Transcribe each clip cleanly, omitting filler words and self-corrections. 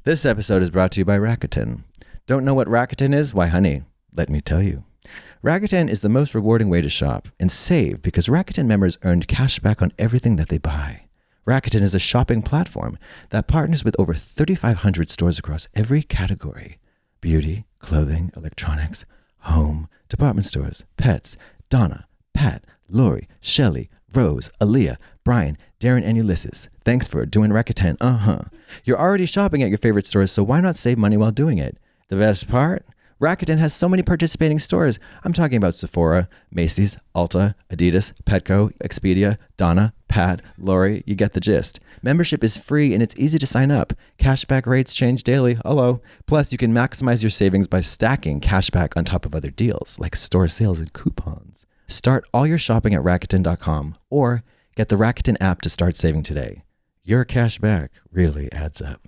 This episode is brought to you by Rakuten. Don't know what Rakuten is? Why, honey, let me tell you. Rakuten is the most rewarding way to shop and save because Rakuten members earned cash back on everything that they buy. Rakuten is a shopping platform that partners with over 3,500 stores across every category: beauty, clothing, electronics, home, department stores, pets, Donna, Pat, Lori, Shelly, Rose, Aaliyah, Brian, Darren, and Ulysses. Thanks for doing Rakuten. You're already shopping at your favorite stores, so why not save money while doing it? The best part? Rakuten has so many participating stores. I'm talking about Sephora, Macy's, Ulta, Adidas, Petco, Expedia, Donna, Pat, Lori. You get the gist. Membership is free and it's easy to sign up. Cashback rates change daily. Hello. Plus, you can maximize your savings by stacking cashback on top of other deals like store sales and coupons. Start all your shopping at Rakuten.com or get the Rakuten app to start saving today. Your cashback really adds up.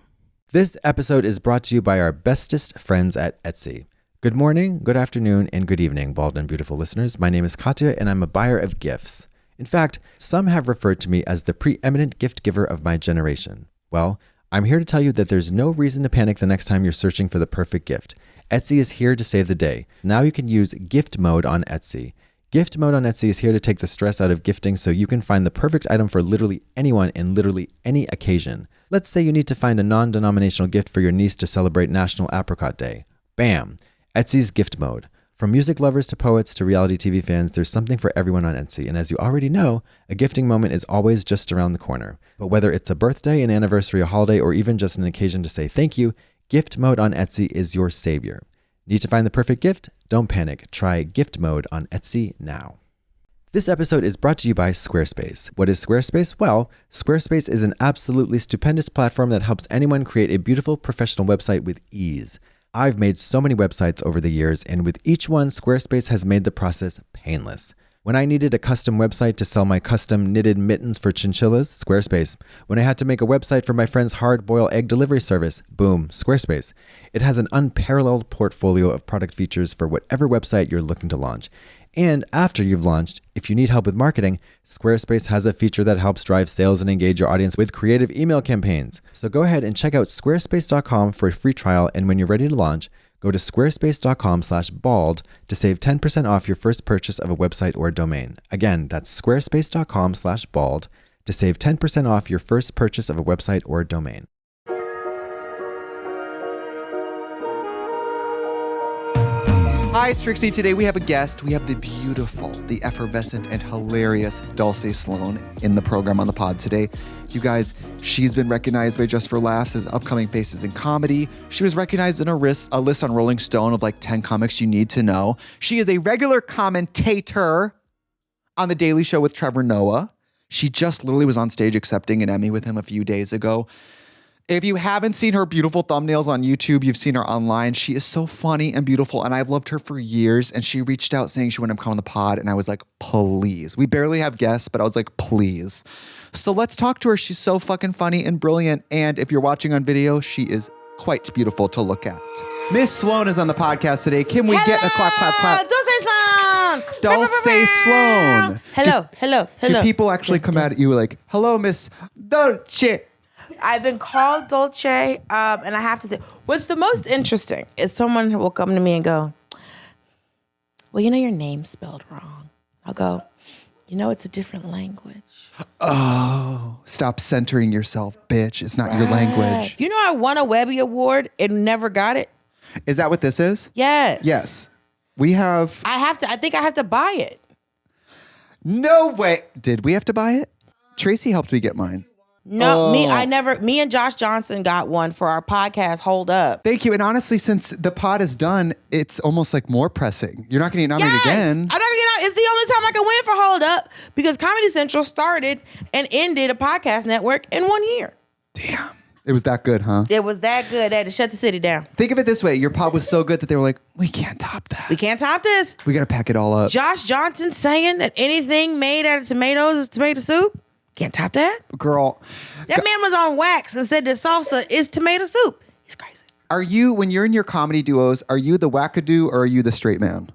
This episode is brought to you by our bestest friends at Etsy. Good morning, good afternoon, and good evening, bald and beautiful listeners. My name is Katya, and I'm a buyer of gifts. In fact, some have referred to me as the preeminent gift giver of my generation. Well, I'm here to tell you that there's no reason to panic the next time you're searching for the perfect gift. Etsy is here to save the day. Now you can use gift mode on Etsy. Gift mode on Etsy is here to take the stress out of gifting so you can find the perfect item for literally anyone in literally any occasion. Let's say you need to find a non-denominational gift for your niece to celebrate National Apricot Day. Bam! Etsy's gift mode. From music lovers to poets to reality TV fans, there's something for everyone on Etsy. And as you already know, a gifting moment is always just around the corner. But whether it's a birthday, an anniversary, a holiday, or even just an occasion to say thank you, gift mode on Etsy is your savior. Need to find the perfect gift? Don't panic. Try gift mode on Etsy now. This episode is brought to you by Squarespace. What is Squarespace? Well, Squarespace is an absolutely stupendous platform that helps anyone create a beautiful professional website with ease. I've made so many websites over the years, and with each one, Squarespace has made the process painless. When I needed a custom website to sell my custom knitted mittens for chinchillas, Squarespace. When I had to make a website for my friend's hard-boiled egg delivery service, boom, Squarespace. It has an unparalleled portfolio of product features for whatever website you're looking to launch. And after you've launched, if you need help with marketing, Squarespace has a feature that helps drive sales and engage your audience with creative email campaigns. So go ahead and check out squarespace.com for a free trial. And when you're ready to launch, go to squarespace.com/bald to save 10% off your first purchase of a website or a domain. Again, that's squarespace.com/bald to save 10% off your first purchase of a website or a domain. Hi, it's Trixie. Today we have a guest. We have the beautiful, the effervescent, and hilarious Dulcé Sloan in the program on the pod today. You guys, she's been recognized by Just for Laughs as upcoming faces in comedy. She was recognized in a list on Rolling Stone of like 10 comics you need to know. She is a regular commentator on The Daily Show with Trevor Noah. She just literally was on stage accepting an Emmy with him a few days ago. If you haven't seen her beautiful thumbnails on YouTube, you've seen her online. She is so funny and beautiful, and I've loved her for years. And she reached out saying she wanted to come on the pod, and I was like, please. We barely have guests, but I was like, please. So let's talk to her. She's so fucking funny and brilliant. And if you're watching on video, she is quite beautiful to look at. Miss Sloan is on the podcast today. Can we get a clap, clap, clap? Dulcé Sloan. Hello. Do people actually come at you like, hello, Miss Dulce? I've been called Dulce, and I have to say, what's the most interesting is someone will come to me and go, well, you know your name's spelled wrong. I'll go, you know it's a different language. Oh, stop centering yourself, bitch. It's not your language. You know I won a Webby Award and never got it? Is that what this is? Yes. Yes. We have... I think I have to buy it. No way. Did we have to buy it? Tracy helped me get mine. No, me and Josh Johnson got one for our podcast, Hold Up. Thank you. And honestly, since the pod is done, it's almost like more pressing. You're not going to get nominated again. I'm not going to get It's the only time I can win for Hold Up because Comedy Central started and ended a podcast network in 1 year. Damn. It was that good, huh? It was that good. They had to shut the city down. Think of it this way. Your pod was so good that they were like, we can't top that. We can't top this. We got to pack it all up. Josh Johnson saying that anything made out of tomatoes is tomato soup. Can't top that. Girl. That man was on wax and said that salsa is tomato soup. He's crazy. Are you, when you're in your comedy duos, are you the wackadoo or are you the straight man?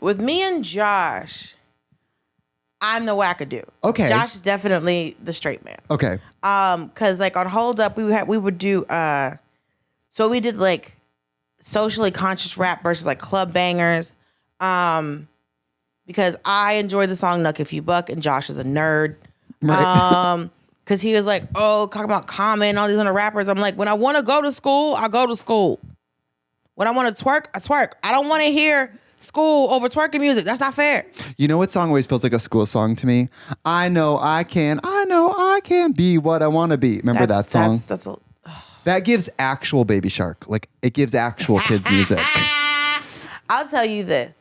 With me and Josh, I'm the wackadoo. Okay. Josh is definitely the straight man. Okay. Cause like on Hold Up, we would do so we did like socially conscious rap versus like club bangers. Because I enjoyed the song Nuck If You Buck and Josh is a nerd. Right. Cause he was like, oh, talking about Common and all these other rappers. I'm like, when I want to go to school, I go to school. When I want to twerk, I twerk. I don't want to hear school over twerking music. That's not fair. You know what song always feels like a school song to me? I know I can be what I want to be. Remember that song? That gives actual Baby Shark. Like, it gives actual kids music. I'll tell you this.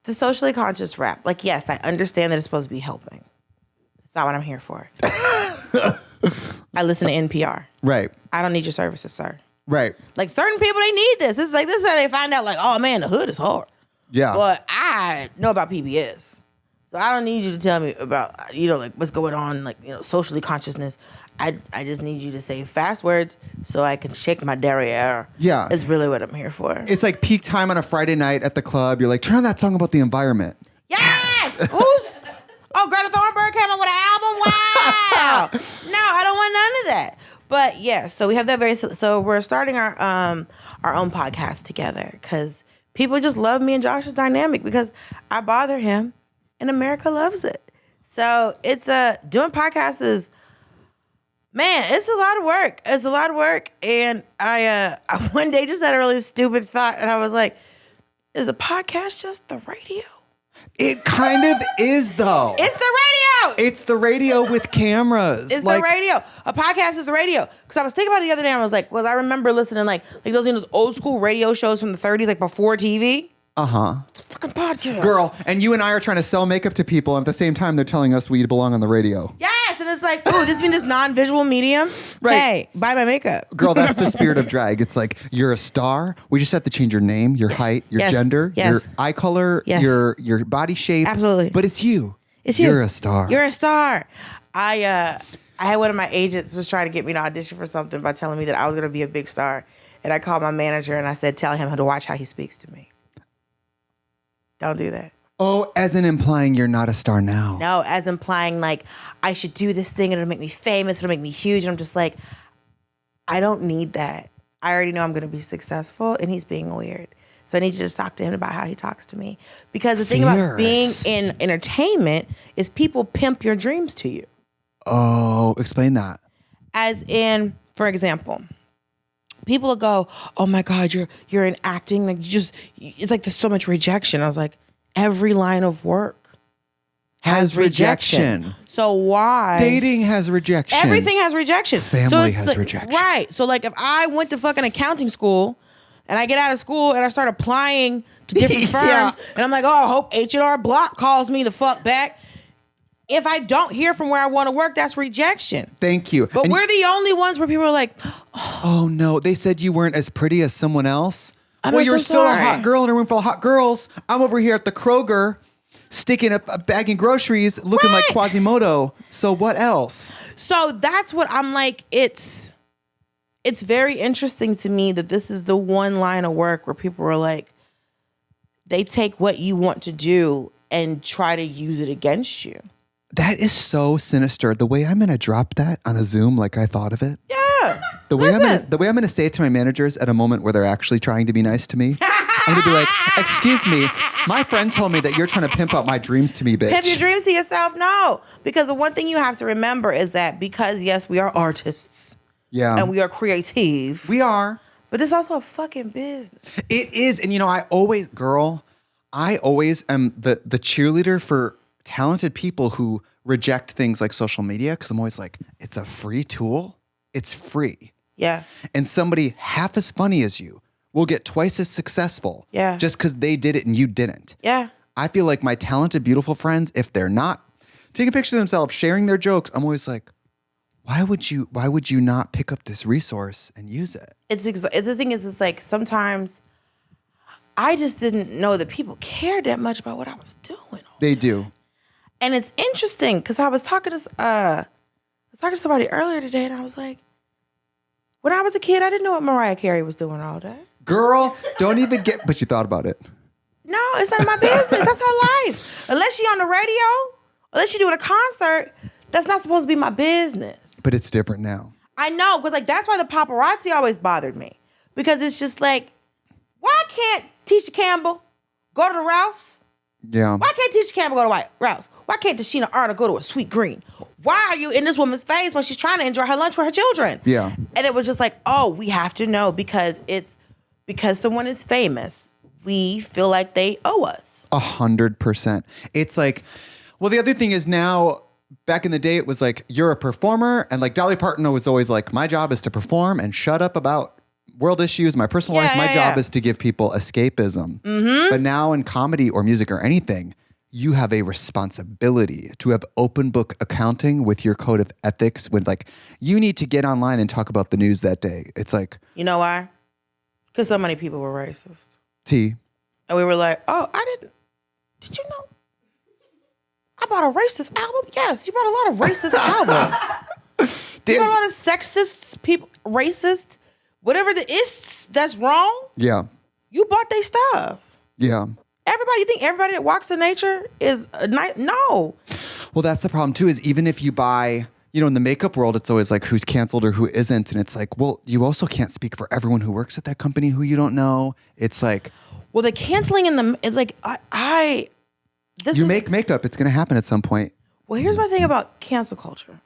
The socially conscious rap, like, yes, I understand that it's supposed to be helping. It's not what I'm here for. I listen to NPR. Right. I don't need your services, sir. Right. Like, certain people, they need this. This is how they find out, like, oh, man, the hood is hard. Yeah. But I know about PBS. So I don't need you to tell me about, like, what's going on, like, socially consciousness. I just need you to say fast words so I can shake my derriere. Yeah. Is really what I'm here for. It's like peak time on a Friday night at the club. You're like, turn on that song about the environment. Yes! Who's? Oh, Greta Thunberg came up with an album? Wow! No, I don't want none of that. But yeah, so we have that so we're starting our own podcast together because people just love me and Josh's dynamic because I bother him and America loves it. So it's doing podcasts is, man, it's a lot of work. It's a lot of work. And I one day just had a really stupid thought and I was like, is a podcast just the radio? It kind of is, though. It's the radio. It's the radio with cameras. It's the radio. A podcast is the radio. Because I was thinking about it the other day and I was like, I remember listening like those old school radio shows from the 30s, like before TV. Uh-huh. It's a fucking podcast. Girl, and you and I are trying to sell makeup to people, and at the same time, they're telling us we belong on the radio. Yes, and it's like, ooh, this means this non-visual medium? Right. Hey, buy my makeup. Girl, that's the spirit of drag. It's like, you're a star. We just have to change your name, your height, your gender, your eye color, your body shape. Absolutely. But it's you. It's you. You're a star. You're a star. I had one of my agents was trying to get me to audition for something by telling me that I was going to be a big star. And I called my manager and I said, tell him to watch how he speaks to me. Don't do that. Oh, as in implying you're not a star now. No, as implying like I should do this thing and it'll make me famous, it'll make me huge. And I'm just like, I don't need that. I already know I'm going to be successful and he's being weird. So I need you to talk to him about how he talks to me. Because the thing about being in entertainment is people pimp your dreams to you. Oh, explain that. As in, for example, people will go, oh my God, you're in acting. Like it's like there's so much rejection. I was like, every line of work has rejection. So why? Dating has rejection. Everything has rejection. Family has rejection. Right. So like if I went to fucking accounting school and I get out of school and I start applying to different firms and I'm like, oh, I hope H&R Block calls me the fuck back. If I don't hear from where I want to work, that's rejection. Thank you. But we're the only ones where people are like, oh no, they said you weren't as pretty as someone else. Well, you're still a hot girl in a room full of hot girls. I'm over here at the Kroger sticking a bag of groceries looking like Quasimodo. So what else? So that's what I'm like. It's very interesting to me that this is the one line of work where people are like, they take what you want to do and try to use it against you. That is so sinister. The way I'm going to drop that on a Zoom like I thought of it. Yeah. The way I'm going to say it to my managers at a moment where they're actually trying to be nice to me. I'm going to be like, excuse me, my friend told me that you're trying to pimp out my dreams to me, bitch. Pimp your dreams to yourself? No. Because the one thing you have to remember is that because, yes, we are artists. Yeah. And we are creative. We are. But it's also a fucking business. It is. And I always am the cheerleader for talented people who reject things like social media because I'm always like, it's a free tool. It's free. Yeah. And somebody half as funny as you will get twice as successful. Yeah. Just because they did it and you didn't. Yeah. I feel like my talented, beautiful friends, if they're not taking pictures of themselves, sharing their jokes, I'm always like, why would you not pick up this resource and use it? The thing is, it's like sometimes I just didn't know that people cared that much about what I was doing. They do. And it's interesting because I was talking to somebody earlier today, and I was like, when I was a kid, I didn't know what Mariah Carey was doing all day. Girl, don't even but you thought about it. No, it's none of my business. That's her life. Unless she on the radio Unless you do it at a concert, that's not supposed to be my business. But it's different now. I know, because like that's why the paparazzi always bothered me. Because it's just like, why can't Tisha Campbell go to the Ralphs? Yeah. Why can't Tisha Campbell go to Ralph's? Why can't Tashina Arnold go to a Sweet Green? Why are you in this woman's face when she's trying to enjoy her lunch with her children? Yeah. And it was just like, oh, we have to know because someone is famous, we feel like they owe us. 100%. It's like, well, the other thing is now, back in the day, it was like, you're a performer. And like Dolly Parton was always like, my job is to perform and shut up about world issues, my personal life. My job is to give people escapism. Mm-hmm. But now in comedy or music or anything, you have a responsibility to have open book accounting with your code of ethics when like you need to get online and talk about the news that day. It's like, you know why? Because so many people were racist. T. And we were like, oh, did you know? I bought a racist album? Yes, you bought a lot of racist albums. You bought a lot of sexist people, racist, whatever the ists that's wrong. Yeah. You bought their stuff. Yeah. You think everybody that walks in nature is nice? No. Well, that's the problem too, is even if you buy, you know, in the makeup world, it's always like who's canceled or who isn't. And it's like, well, you also can't speak for everyone who works at that company who you don't know. It's like, well, the canceling it's like, make makeup, it's going to happen at some point. Well, here's my thing about cancel culture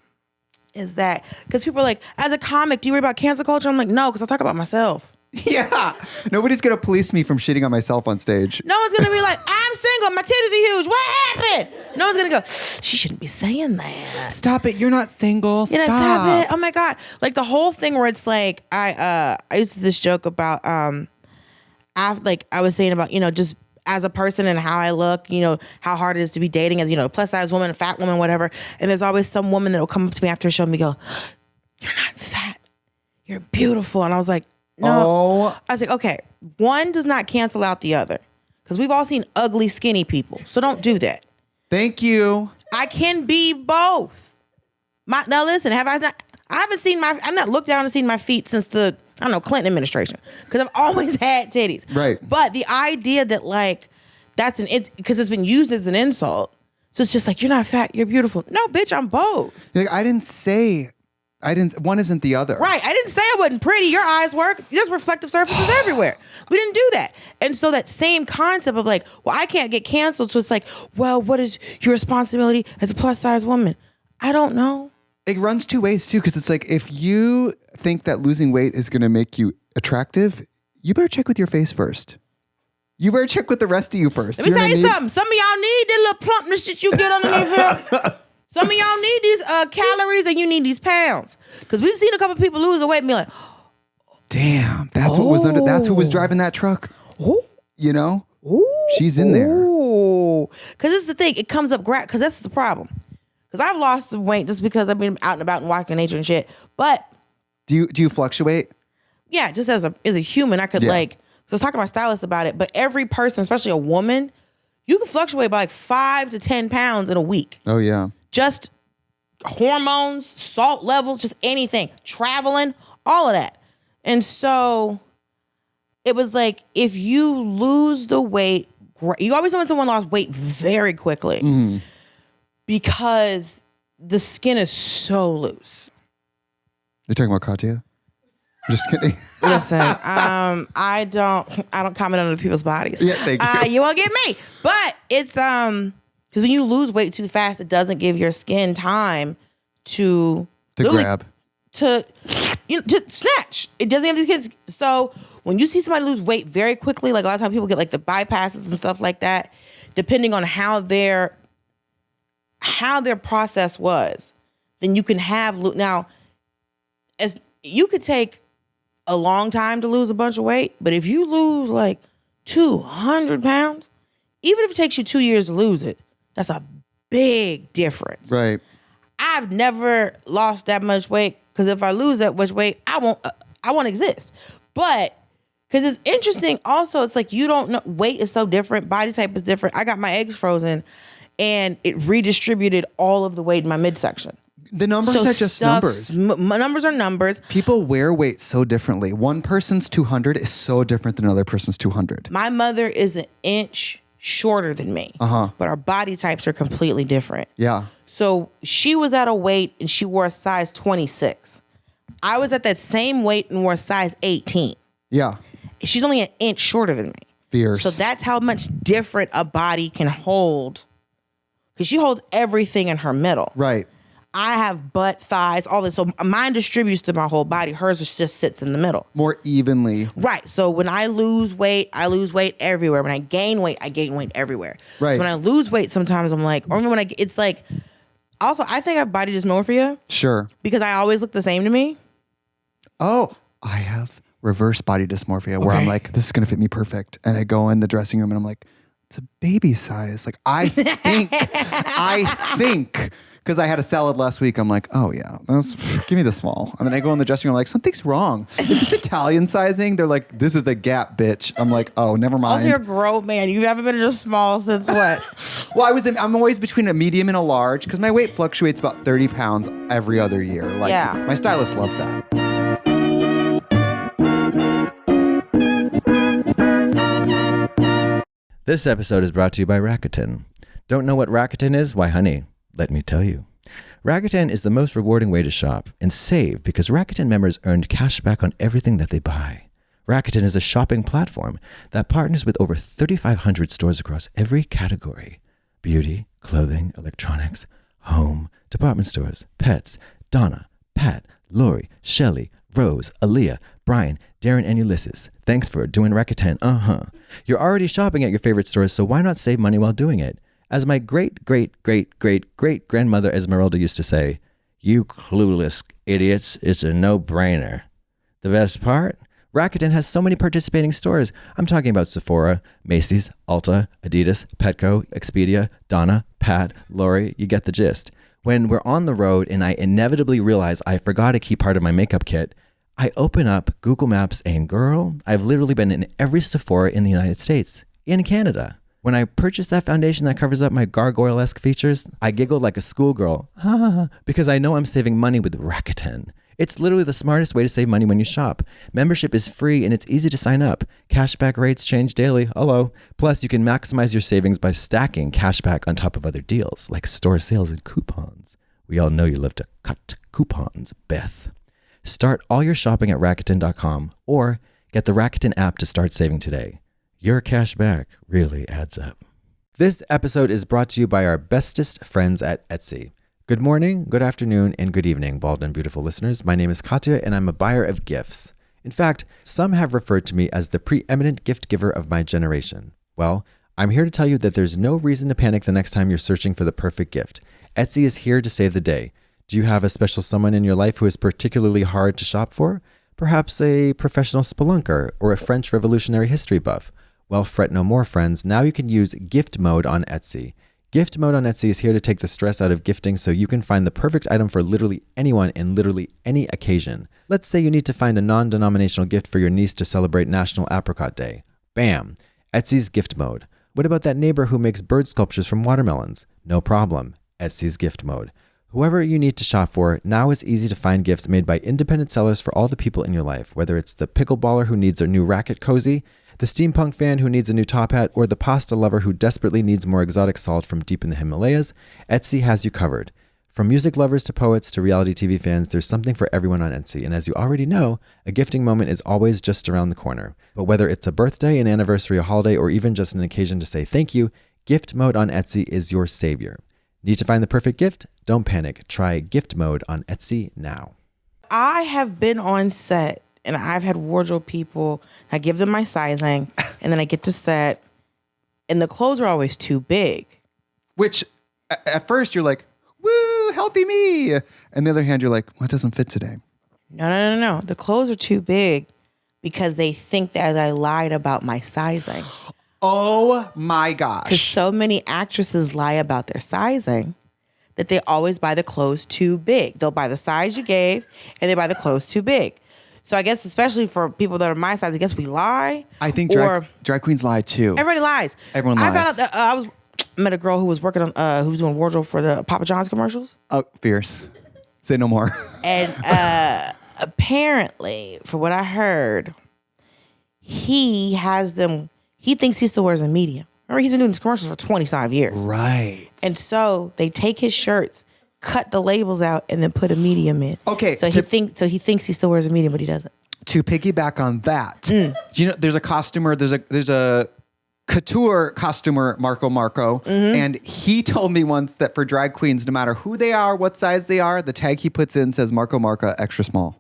is that, because people are like, as a comic, do you worry about cancel culture? I'm like, no, because I talk about myself. Yeah. Nobody's going to police me from shitting on myself on stage. No one's going to be like, I'm single, my titties are huge, what happened? No one's going to go, she shouldn't be saying that. Stop it, you're not single. You know, stop it. Oh my God. Like the whole thing where it's like, I used to this joke about, I was saying about, you know, just as a person and how I look, you know, how hard it is to be dating as, you know, a plus size woman, a fat woman, whatever. And there's always some woman that will come up to me after a show and go, you're not fat, you're beautiful. And I was like, no. Oh. I was like, okay, one does not cancel out the other because we've all seen ugly, skinny people. So don't do that. Thank you. I can be both. Now listen, I'm not looked down and seen my feet since the, I don't know, Clinton administration, because I've always had titties. Right. But the idea that like, because it's been used as an insult. So it's just like, you're not fat, you're beautiful. No, bitch, I'm both. Like, one isn't the other. Right. I didn't say I wasn't pretty. Your eyes work. There's reflective surfaces everywhere. We didn't do that. And so that same concept of like, well, I can't get canceled. So it's like, well, what is your responsibility as a plus size woman? I don't know. It runs two ways too, because it's like, if you think that losing weight is going to make you attractive, you better check with your face first. You better check with the rest of you first. Let me tell you something. Some of y'all need that little plumpness that you get underneath here. Some of y'all need these calories and you need these pounds. Because we've seen a couple people lose weight and be like, damn, that's what was that's who was driving that truck. Oh. You know? Ooh. She's in there. Because this is the thing. It comes up, because that's the problem. Because I've lost some weight just because I've been out and about and walking nature and shit. But do you fluctuate? Yeah, just as a human, I could like, so I was talking to my stylist about it, but every person, especially a woman, you can fluctuate by like 5 to 10 pounds in a week. Oh, yeah. Just hormones, salt levels, just anything, traveling, all of that. And so it was like, if you lose the weight, you always want someone lost weight very quickly because the skin is so loose. You're talking about Katya? I'm just kidding. Listen, I don't comment on other people's bodies. Yeah, thank you. You won't get me. But it's because when you lose weight too fast, it doesn't give your skin time to grab, to snatch. It doesn't have these kids. So when you see somebody lose weight very quickly, like a lot of times people get like the bypasses and stuff like that, depending on how their process was, then you can have now. As you could take a long time to lose a bunch of weight, but if you lose like 200 pounds, even if it takes you 2 years to lose it, that's a big difference. Right. I've never lost that much weight because if I lose that much weight, I won't exist. But because it's interesting also, it's like you don't know, weight is so different, body type is different. I got my eggs frozen and it redistributed all of the weight in my midsection. The numbers are just numbers. Numbers are numbers. People wear weight so differently. One person's 200 is so different than another person's 200. My mother is an inch shorter than me. But our body types are completely different. Yeah. So she was at a weight and she wore a size 26. I was at that same weight and wore a size 18. Yeah. She's only an inch shorter than me. Fierce. So that's how much different a body can hold. Because she holds everything in her middle. Right. I have butt, thighs, all this. So mine distributes to my whole body. Hers just sits in the middle. More evenly. Right. So when I lose weight everywhere. When I gain weight everywhere. Right. So when I lose weight, sometimes I'm like, or when it's like, also, I think I have body dysmorphia. Sure. Because I always look the same to me. Oh, I have reverse body dysmorphia where I'm like, this is going to fit me perfect. And I go in the dressing room and I'm like, it's a baby size. Like, I think, because I had a salad last week, I'm like, oh yeah, give me the small. And then I go in the dressing room, I'm like, something's wrong. Is this Italian sizing? They're like, this is the Gap, bitch. I'm like, oh, never mind. Also, you're a grown man. You haven't been in a small since what? Well, I'm always between a medium and a large because my weight fluctuates about 30 pounds every other year. Like, yeah. My stylist loves that. This episode is brought to you by Rakuten. Don't know what Rakuten is? Why, honey, let me tell you. Rakuten is the most rewarding way to shop and save because Rakuten members earned cash back on everything that they buy. Rakuten is a shopping platform that partners with over 3,500 stores across every category: beauty, clothing, electronics, home, department stores, pets, Donna, Pat, Lori, Shelly, Rose, Aaliyah, Brian, Darren, and Ulysses. Thanks for doing Rakuten. You're already shopping at your favorite stores, so why not save money while doing it? As my great-great-great-great-grandmother Esmeralda used to say, you clueless idiots, it's a no-brainer. The best part? Rakuten has so many participating stores. I'm talking about Sephora, Macy's, Ulta, Adidas, Petco, Expedia, Donna, Pat, Lori. You get the gist. When we're on the road and I inevitably realize I forgot a key part of my makeup kit, I open up Google Maps and girl, I've literally been in every Sephora in the United States, in Canada. When I purchased that foundation that covers up my gargoyle-esque features, I giggled like a schoolgirl, because I know I'm saving money with Rakuten. It's literally the smartest way to save money when you shop. Membership is free and it's easy to sign up. Cashback rates change daily. Hello. Plus, you can maximize your savings by stacking cashback on top of other deals, like store sales and coupons. We all know you love to cut coupons, Beth. Start all your shopping at Rakuten.com or get the Rakuten app to start saving today. Your cash back really adds up. This episode is brought to you by our bestest friends at Etsy. Good morning, good afternoon, and good evening, bald and beautiful listeners. My name is Katya, and I'm a buyer of gifts. In fact, some have referred to me as the preeminent gift giver of my generation. Well, I'm here to tell you that there's no reason to panic the next time you're searching for the perfect gift. Etsy is here to save the day. Do you have a special someone in your life who is particularly hard to shop for? Perhaps a professional spelunker or a French Revolutionary history buff? Well, fret no more, friends. Now you can use gift mode on Etsy. Gift mode on Etsy is here to take the stress out of gifting so you can find the perfect item for literally anyone in literally any occasion. Let's say you need to find a non-denominational gift for your niece to celebrate National Apricot Day. Bam! Etsy's gift mode. What about that neighbor who makes bird sculptures from watermelons? No problem. Etsy's gift mode. Whoever you need to shop for, now it's easy to find gifts made by independent sellers for all the people in your life, whether it's the pickleballer who needs a new racket cozy, the steampunk fan who needs a new top hat, or the pasta lover who desperately needs more exotic salt from deep in the Himalayas. Etsy has you covered. From music lovers to poets to reality TV fans, there's something for everyone on Etsy. And as you already know, a gifting moment is always just around the corner. But whether it's a birthday, an anniversary, a holiday, or even just an occasion to say thank you, gift mode on Etsy is your savior. Need to find the perfect gift? Don't panic. Try gift mode on Etsy now. I have been on set and I've had wardrobe people. I give them my sizing and then I get to set and the clothes are always too big. Which at first you're like, woo, healthy me. And the other hand, you're like, well, it doesn't fit today. No. The clothes are too big because they think that I lied about my sizing. Oh my gosh. Because so many actresses lie about their sizing that they always buy the clothes too big. They'll buy the size you gave and they buy the clothes too big. So I guess especially for people that are my size, I guess we lie. I think drag queens lie too. Everybody lies. Everyone lies. I found out that I met a girl who was working on, who was doing wardrobe for the Papa John's commercials. Oh, fierce. Say no more. And apparently, for what I heard, he thinks he still wears a medium. Remember, he's been doing these commercials for 25 years. Right. And so they take his shirts, cut the labels out, and then put a medium in. Okay. So he thinks he still wears a medium, but he doesn't. To piggyback on that, do you know there's a costumer, there's a couture costumer, Marco, and he told me once that for drag queens, no matter who they are, what size they are, the tag he puts in says Marco extra small.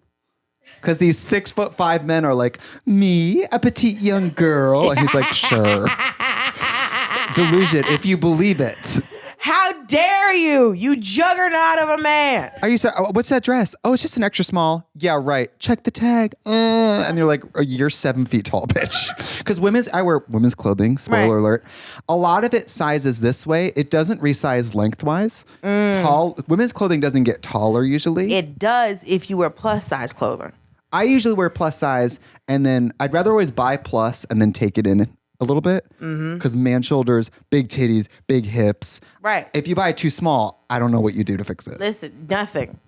Because these 6'5" men are like, me, a petite young girl. And he's like, sure. Delusion, if you believe it. How dare you juggernaut of a man. Are you sorry? What's that dress? Oh, it's just an extra small. Yeah, right. Check the tag. And you're like, you're 7 feet tall, bitch. Because I wear women's clothing, spoiler alert. A lot of it sizes this way. It doesn't resize lengthwise. Women's clothing doesn't get taller usually. It does if you wear plus size clothing. I usually wear plus size, and then I'd rather always buy plus and then take it in a little bit. Because man shoulders, big titties, big hips. Right. If you buy it too small, I don't know what you do to fix it. Listen, nothing.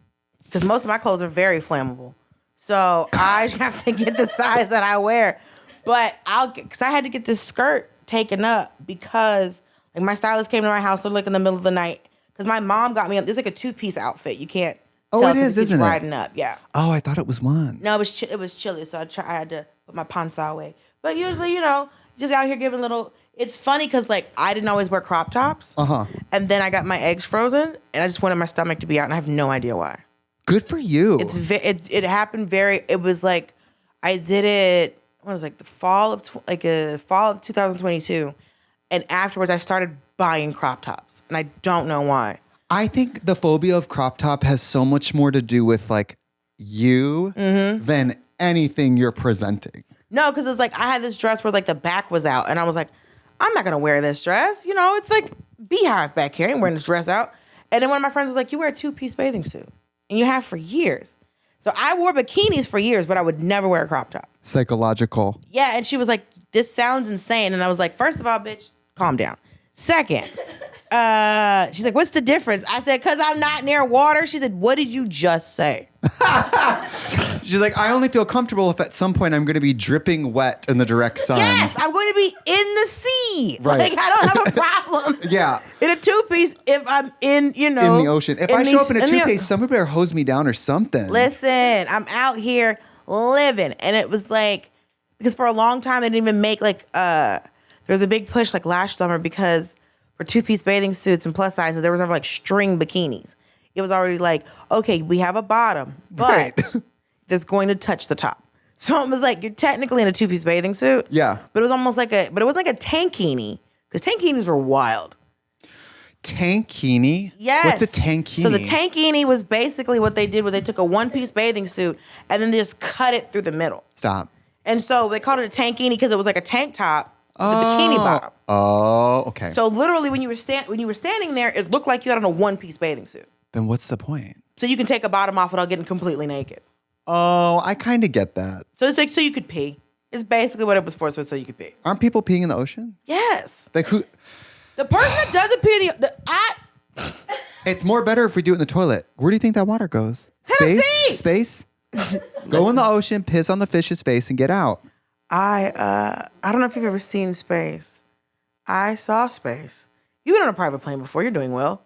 Because most of my clothes are very flammable. So I have to get the size that I wear. But because I had to get this skirt taken up because like my stylist came to my house literally like in the middle of the night. Because my mom got me, it's like a 2-piece outfit. You can't tell it is, isn't it? riding up, yeah. Oh, I thought it was one. No, it was chilly, so I had to put my panza away. But usually, just out here giving little. It's funny because like I didn't always wear crop tops. And then I got my eggs frozen, and I just wanted my stomach to be out, and I have no idea why. Good for you. It happened It was like I did it. What was it, like the fall of 2022, and afterwards I started buying crop tops, and I don't know why. I think the phobia of crop top has so much more to do with like you than anything you're presenting. No, because it's like I had this dress where like the back was out, and I was like, I'm not gonna wear this dress. It's like beehive back here. I ain't wearing this dress out. And then one of my friends was like, you wear a 2-piece bathing suit, and you have for years. So I wore bikinis for years, but I would never wear a crop top. Psychological. Yeah, and she was like, this sounds insane. And I was like, first of all, bitch, calm down. Second, she's like, what's the difference? I said, because I'm not near water. She said, what did you just say? She's like, I only feel comfortable if at some point I'm going to be dripping wet in the direct sun. Yes, I'm going to be in the sea. Right. Like, I don't have a problem. Yeah. In a 2-piece, if I'm in, in the ocean. If I show up in a 2-piece, somebody better hose me down or something. Listen, I'm out here living. And it was like, because for a long time, they didn't even make like, there was a big push like last summer because for 2-piece bathing suits and plus sizes, there was never like string bikinis. It was already like, okay, we have a bottom, but that's going to touch the top. So it was like, you're technically in a 2-piece bathing suit. Yeah. But it was almost like but it was like a tankini, because tankinis were wild. Tankini? Yes. What's a tankini? So the tankini was basically what they did was they took a 1-piece bathing suit and then they just cut it through the middle. Stop. And so they called it a tankini because it was like a tank top, the bikini bottom. Oh, okay. So literally when you were standing there, it looked like you had on a 1-piece bathing suit. Then what's the point? So you can take a bottom off without getting completely naked. Oh, I kind of get that. So it's like, so you could pee. It's basically what it was for, so you could pee. Aren't people peeing in the ocean? Yes. Like who? The person that doesn't pee in It's more better if we do it in the toilet. Where do you think that water goes? Tennessee! Space? Go in the ocean, piss on the fish's face, and get out. I don't know if you've ever seen Space. I saw Space. You've been on a private plane before. You're doing well.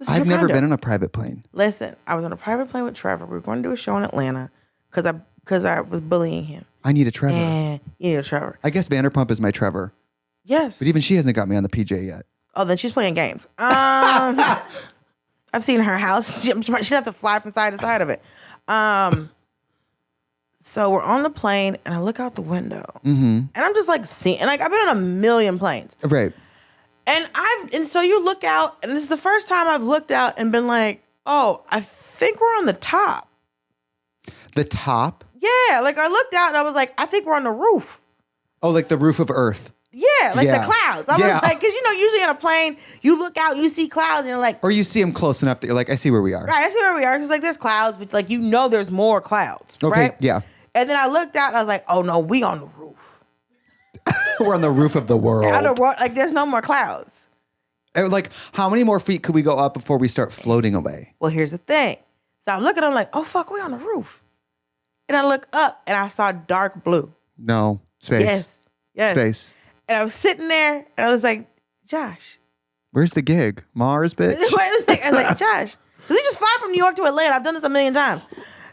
I've never been on a private plane. Listen, I was on a private plane with Trevor. We were going to do a show in Atlanta because I was bullying him. I need a Trevor. And you need a Trevor. I gues Vanderpump is my Trevor. Yes. But even she hasn't got me on the PJ yet. Oh, then she's playing games. I've seen her house. She'd have to fly from side to side of it. So we're on the plane, and I look out the window, and I'm just like seeing. And like I've been on a million planes, right? And so you look out, and this is the first time I've looked out and been like, oh, I think we're on the top. The top? Yeah, like I looked out and I was like, I think we're on the roof. Oh, like the roof of Earth. Yeah, like the clouds. I was like, because usually on a plane, you look out, you see clouds, and you're like, or you see them close enough that you're like, I see where we are. Right, I see where we are. Because like there's clouds, but like there's more clouds. Okay, right? Yeah. And then I looked out and I was like, oh no, we on the roof. We're on the roof of the world. Like there's no more clouds. And like, how many more feet could we go up before we start floating away? Well, here's the thing. So I'm looking, I'm like, oh fuck, we on the roof. And I look up and I saw dark blue. No. Space. Yes. Space. And I was sitting there and I was like, Josh. Where's the gig? Mars, bitch? I was like, Josh. Because we just fly from New York to Atlanta. I've done this a million times.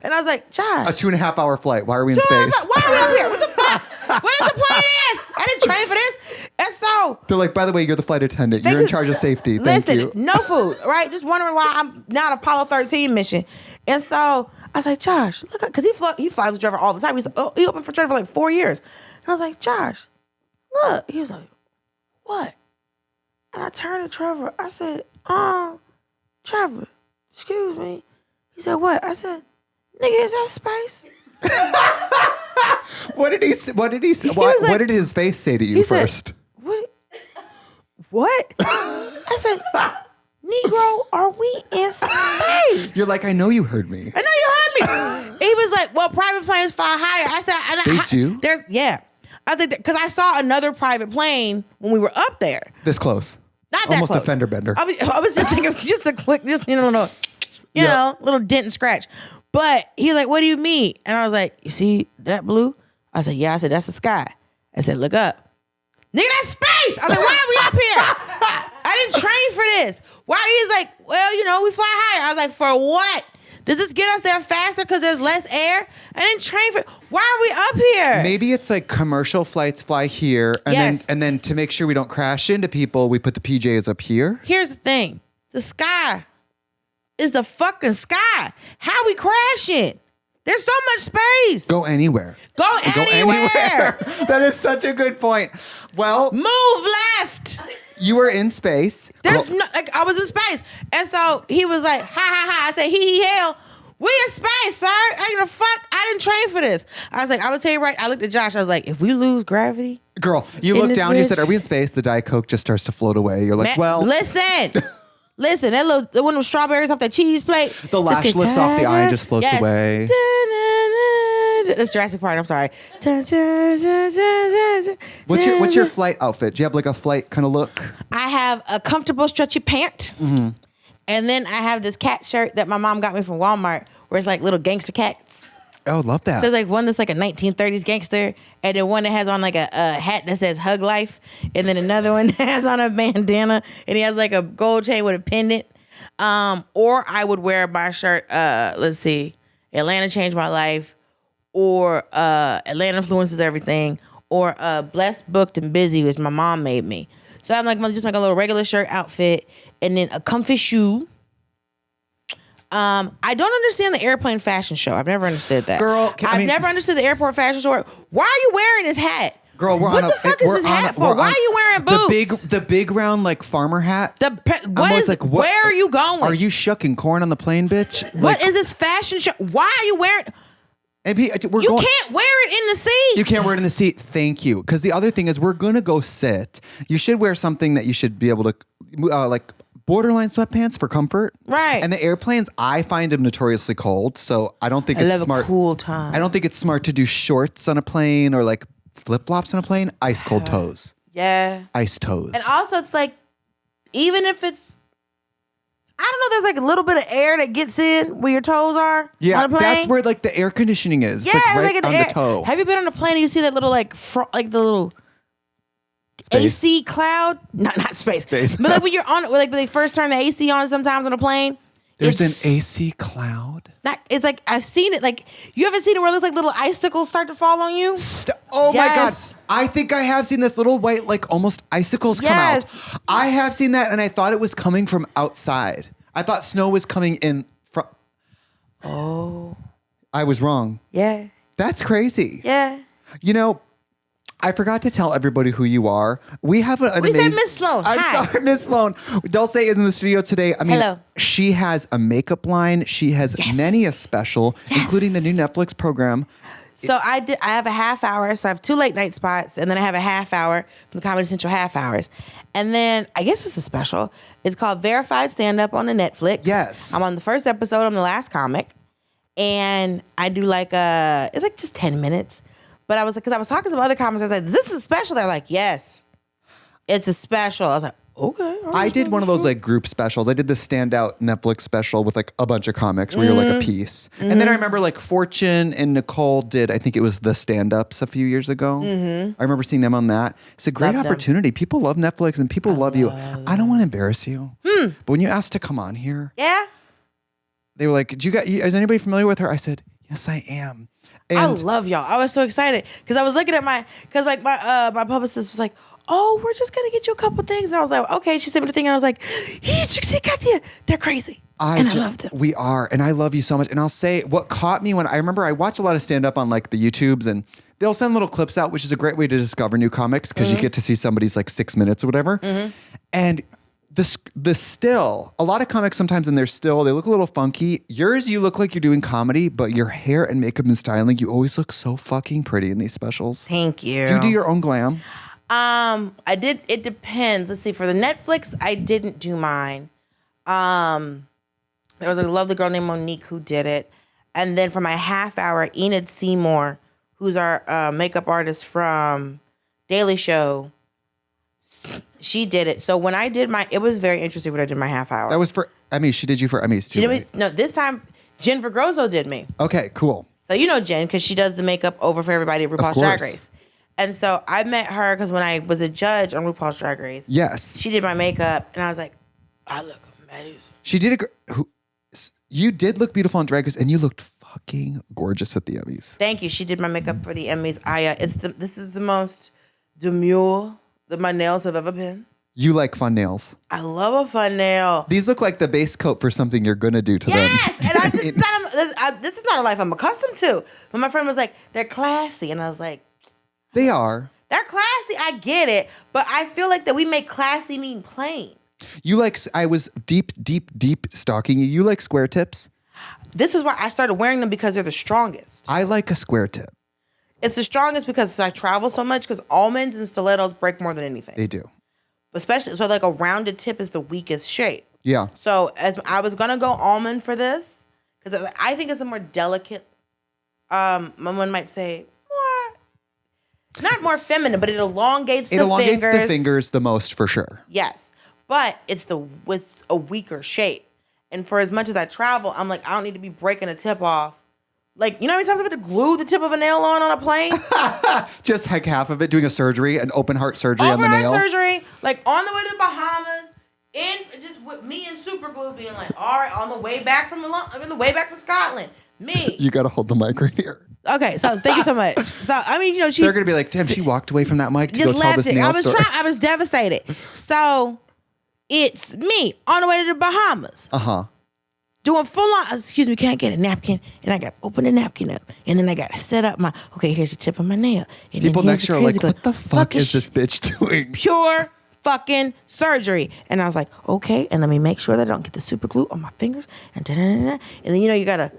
And I was like, Josh. A 2.5 hour flight. Why are we in space? Why are we up here? What the fuck? What is the point of this? I didn't train for this. And so. They're like, by the way, you're the flight attendant. You're in charge of safety. Thank you. No food, right? Just wondering why I'm now on Apollo 13 mission. And so I was like, Josh, look, because he flies with Trevor all the time. He opened for Trevor for like 4 years. And I was like, Josh, look. He was like, what? And I turned to Trevor. I said, Trevor, excuse me. He said, what? I said, nigga, is that space? What did he say? What did his face say to you first? Said, what? I said, Negro, are we in space? You're like, I know you heard me. I know you heard me. He was like, well, private planes fly higher. I said, they do? Yeah. I think because I saw another private plane when we were up there. This close. Not that Almost close. a fender bender. I was just thinking, just a quick, little dent and scratch. But he was like, what do you mean? And I was like, you see that blue? I said, yeah. I said, that's the sky. I said, look up. Nigga, that's space. I was like, why are we up here? I didn't train for this. Why? He's like, well, we fly higher. I was like, for what? Does this get us there faster because there's less air? I didn't train for. Why are we up here? Maybe it's like commercial flights fly here, and then to make sure we don't crash into people, we put the PJs up here. Here's the thing: the sky is the fucking sky. How we crashing? There's so much space. Go anywhere. Go anywhere. That is such a good point. Well, move left. You were in space. I was in space. And so he was like, ha, ha, ha. I said, he, hell. We in space, sir. I ain't gonna fuck. I didn't train for this. I was like, I would tell you right. I looked at Josh. I was like, if we lose gravity. Girl, you looked down. You said, are we in space? The Diet Coke just starts to float away. You're like, well. Listen. Listen, that one of them strawberries off that cheese plate. The lash lifts off the eye and just floats away. That's Jurassic Park. I'm sorry. What's your flight outfit? Do you have like a flight kind of look? I have a comfortable stretchy pant. Mm-hmm. And then I have this cat shirt that my mom got me from Walmart where it's like little gangster cats. Oh, love that. So there's like one that's like a 1930s gangster, and then one that has on like a hat that says Hug Life, and then another one that has on a bandana, and he has like a gold chain with a pendant. Or I would wear my shirt, let's see, Atlanta Changed My Life, or Atlanta Influences Everything, or Blessed, Booked, and Busy, which my mom made me. So I'm like, just like a little regular shirt outfit, and then a comfy shoe. I don't understand the airplane fashion show. I've never understood that. Girl, I've never understood the airport fashion show. Why are you wearing this hat? Girl, what the fuck is this hat for? Why are you wearing boots? The big round like farmer hat. Where are you going? Are you shucking corn on the plane, bitch? What is this fashion show? Why are you wearing? You can't wear it in the seat. You can't wear it in the seat. Thank you. Because the other thing is, we're gonna go sit. You should wear something that you should be able to, like borderline sweatpants for comfort. Right. And the airplanes, I find them notoriously cold, so I don't think it's smart. A cool time. I don't think it's smart to do shorts on a plane or like flip flops on a plane. Ice cold toes. Yeah. Ice toes. And also, it's like, even if it's, I don't know, there's like a little bit of air that gets in where your toes are. Yeah, on a plane. that's where like the air conditioning is. Yeah, it's like on the toe. Have you been on a plane and you see that little like the little space. AC cloud? Not space. But like when you're on, like when they first turn the AC on sometimes on a plane. There's an AC cloud. It's like, I've seen it. Like, you haven't seen it where it looks like little icicles start to fall on you? My God. I think I have seen this little white, like almost icicles come out. I have seen that, and I thought it was coming from outside. I thought snow was coming in from. Oh. I was wrong. Yeah. That's crazy. Yeah. You know, I forgot to tell everybody who you are. We have an amazing... said Miss Sloan. I'm Hi. sorry, Miss Sloan. Dulce is in the studio today. I mean, hello. She has a makeup line. She has many a special, including the new Netflix program. So I have a half hour. So I have 2 late night spots, and then I have a half hour from Comedy Central half hours. And then I guess it's a special. It's called Verified Stand Up on the Netflix. Yes. I'm on the first episode. I'm the last comic. And I do it's like just 10 minutes. But because I was talking to some other comics, I was like, this is a special. They're like, yes, it's a special. I was like, Okay. I did one of those like group specials. I did the standout Netflix special with like a bunch of comics where you're like a piece. And then I remember like Fortune and Nicole did, I think it was the stand-ups a few years ago. I remember seeing them on that. It's a great opportunity. People love Netflix and people love you. I don't want to embarrass you. But when you asked to come on here, they were like, is anybody familiar with her? I said, yes, I am. And I love y'all. I was so excited because I was looking at my publicist was like, oh, we're just going to get you a couple things. And I was like, okay. She sent me the thing and I was like, hey, Trixie and Katya, they're crazy. I love them. We are. And I love you so much. And I'll say what caught me when I remember I watch a lot of stand up on like the YouTubes and they'll send little clips out, which is a great way to discover new comics because you get to see somebody's like 6 minutes or whatever. And the still, a lot of comics sometimes in their still, they look a little funky. Yours, you look like you're doing comedy, but your hair and makeup and styling, you always look so fucking pretty in these specials. Thank you. Do you do your own glam? I did. It depends. Let's see. For the Netflix, I didn't do mine. There was a lovely girl named Monique who did it. And then for my half hour, Enid Seymour, who's our makeup artist from Daily Show, she did it. So when I did it was very interesting when I did my half hour. That was for Emmys. She did you for Emmys too. No, this time Jen Vergrozo did me. Okay, cool. So you know Jen because she does the makeup over for everybody at RuPaul's Drag Race. And so I met her because when I was a judge on RuPaul's Drag Race, yes, she did my makeup, and I was like, I look amazing. She did you did look beautiful on Drag Race, and you looked fucking gorgeous at the Emmys. Thank you. She did my makeup for the Emmys. This is the most demure that my nails have ever been. You like fun nails. I love a fun nail. These look like the base coat for something you're gonna do to them. Yes, and this is not a life I'm accustomed to. But my friend was like, they're classy, and I was like, they are. They're classy. I get it, but I feel like that we make classy mean plain. You like? I was deep stalking you. You like square tips? This is why I started wearing them because they're the strongest. I like a square tip. It's the strongest because I travel so much because almonds and stilettos break more than anything. They do. Especially, so like a rounded tip is the weakest shape. Yeah. So as I was going to go almond for this, because I think it's a more delicate, one might say, not more feminine, but it elongates the fingers. It elongates the fingers the most for sure. Yes. But it's with a weaker shape. And for as much as I travel, I'm like, I don't need to be breaking a tip off. Like, you know how many times I've had to glue the tip of a nail on a plane? Just like half of it, doing a surgery, an open heart surgery on the nail. Open heart surgery, like on the way to the Bahamas, and just with me and super glue being like, all right, on the way back from Scotland, me. You got to hold the mic right here. Okay, so thank you so much. So I mean, they're gonna be like, damn, she walked away from that mic to go tell this nail story. I was devastated. So it's me on the way to the Bahamas. Doing full on. Excuse me, can I get a napkin? And I got to open the napkin up, and then I got to set up here's the tip of my nail. And people next year are like, what the fuck is this bitch doing? Pure fucking surgery. And I was like, okay, and let me make sure that I don't get the super glue on my fingers, and then you gotta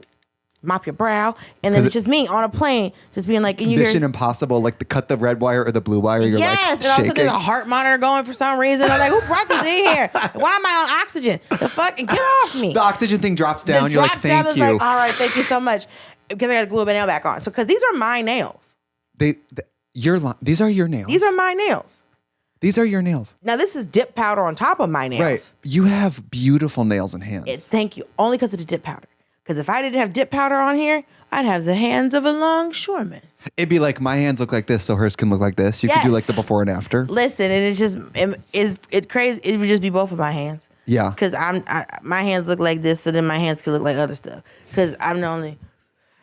mop your brow, and then it's just me on a plane, just being like, Mission Impossible, like cut the red wire or the blue wire. You're like, and also there's a heart monitor going for some reason. I'm like, who brought this in here? Why am I on oxygen? The fuck, get off me. The oxygen thing drops down. You're like, thank you. Like, all right, thank you so much, because I got to glue my nail back on. So, because these are my nails. These are your nails. These are my nails. These are your nails. Now, this is dip powder on top of my nails. Right. You have beautiful nails and hands. Thank you. Only because of the dip powder. Because if I didn't have dip powder on here, I'd have the hands of a longshoreman. It'd be like my hands look like this, so hers can look like this. You could do like the before and after. Listen, and it's just it's crazy. It would just be both of my hands. Yeah. Because my hands look like this, so then my hands could look like other stuff. Because I'm the only.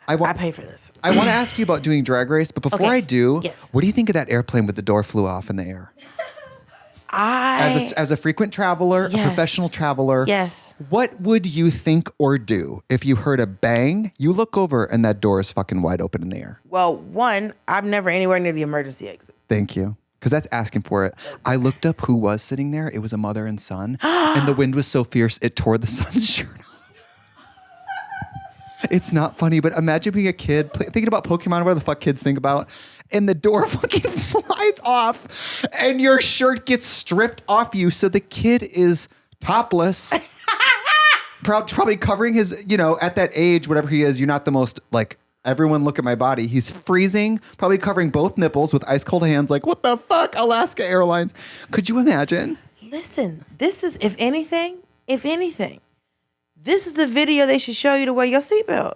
I pay for this. I want to ask you about doing Drag Race, but before I do, what do you think of that airplane with the door flew off in the air? As a frequent traveler, a professional traveler, what would you think or do if you heard a bang, you look over, and that door is fucking wide open in the air? Well, one, I'm never anywhere near the emergency exit. Thank you. Because that's asking for it. I looked up who was sitting there. It was a mother and son. And the wind was so fierce, it tore the son's shirt off. It's not funny, but imagine being a kid thinking about Pokemon, what the fuck kids think about, and the door fucking flies off and your shirt gets stripped off you. So the kid is topless, probably covering his, at that age, whatever he is, you're not the most like, everyone look at my body. He's freezing, probably covering both nipples with ice cold hands. Like, what the fuck? Alaska Airlines. Could you imagine? Listen, this is, if anything, this is the video they should show you to wear your seatbelt.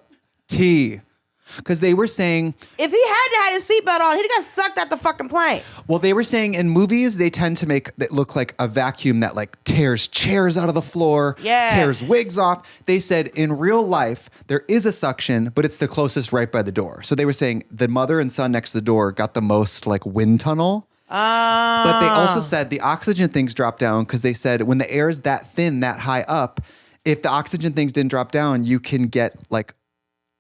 Because they were saying... If he had to have his seatbelt on, he'd got sucked out the fucking plane. Well, they were saying in movies, they tend to make it look like a vacuum that like tears chairs out of the floor, tears wigs off. They said in real life, there is a suction, but it's the closest right by the door. So they were saying the mother and son next to the door got the most like wind tunnel. But they also said the oxygen things drop down because they said when the air is that thin, that high up, if the oxygen things didn't drop down, you can get like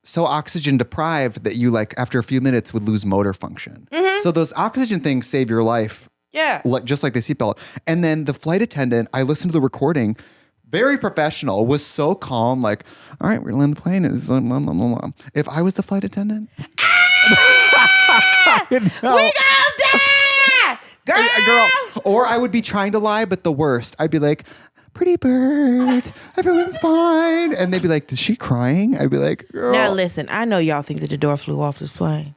so oxygen deprived that you like after a few minutes would lose motor function. Mm-hmm. So those oxygen things save your life. Yeah. Just like the seatbelt. And then the flight attendant, I listened to the recording, very professional, was so calm, like, all right, we're gonna land the plane. If I was the flight attendant. We gonna die! Girl! Or I would be trying to lie, but the worst. I'd be like, pretty bird, everyone's fine. And they'd be like, is she crying? I'd be like, girl. Now listen, I know y'all think that the door flew off this plane.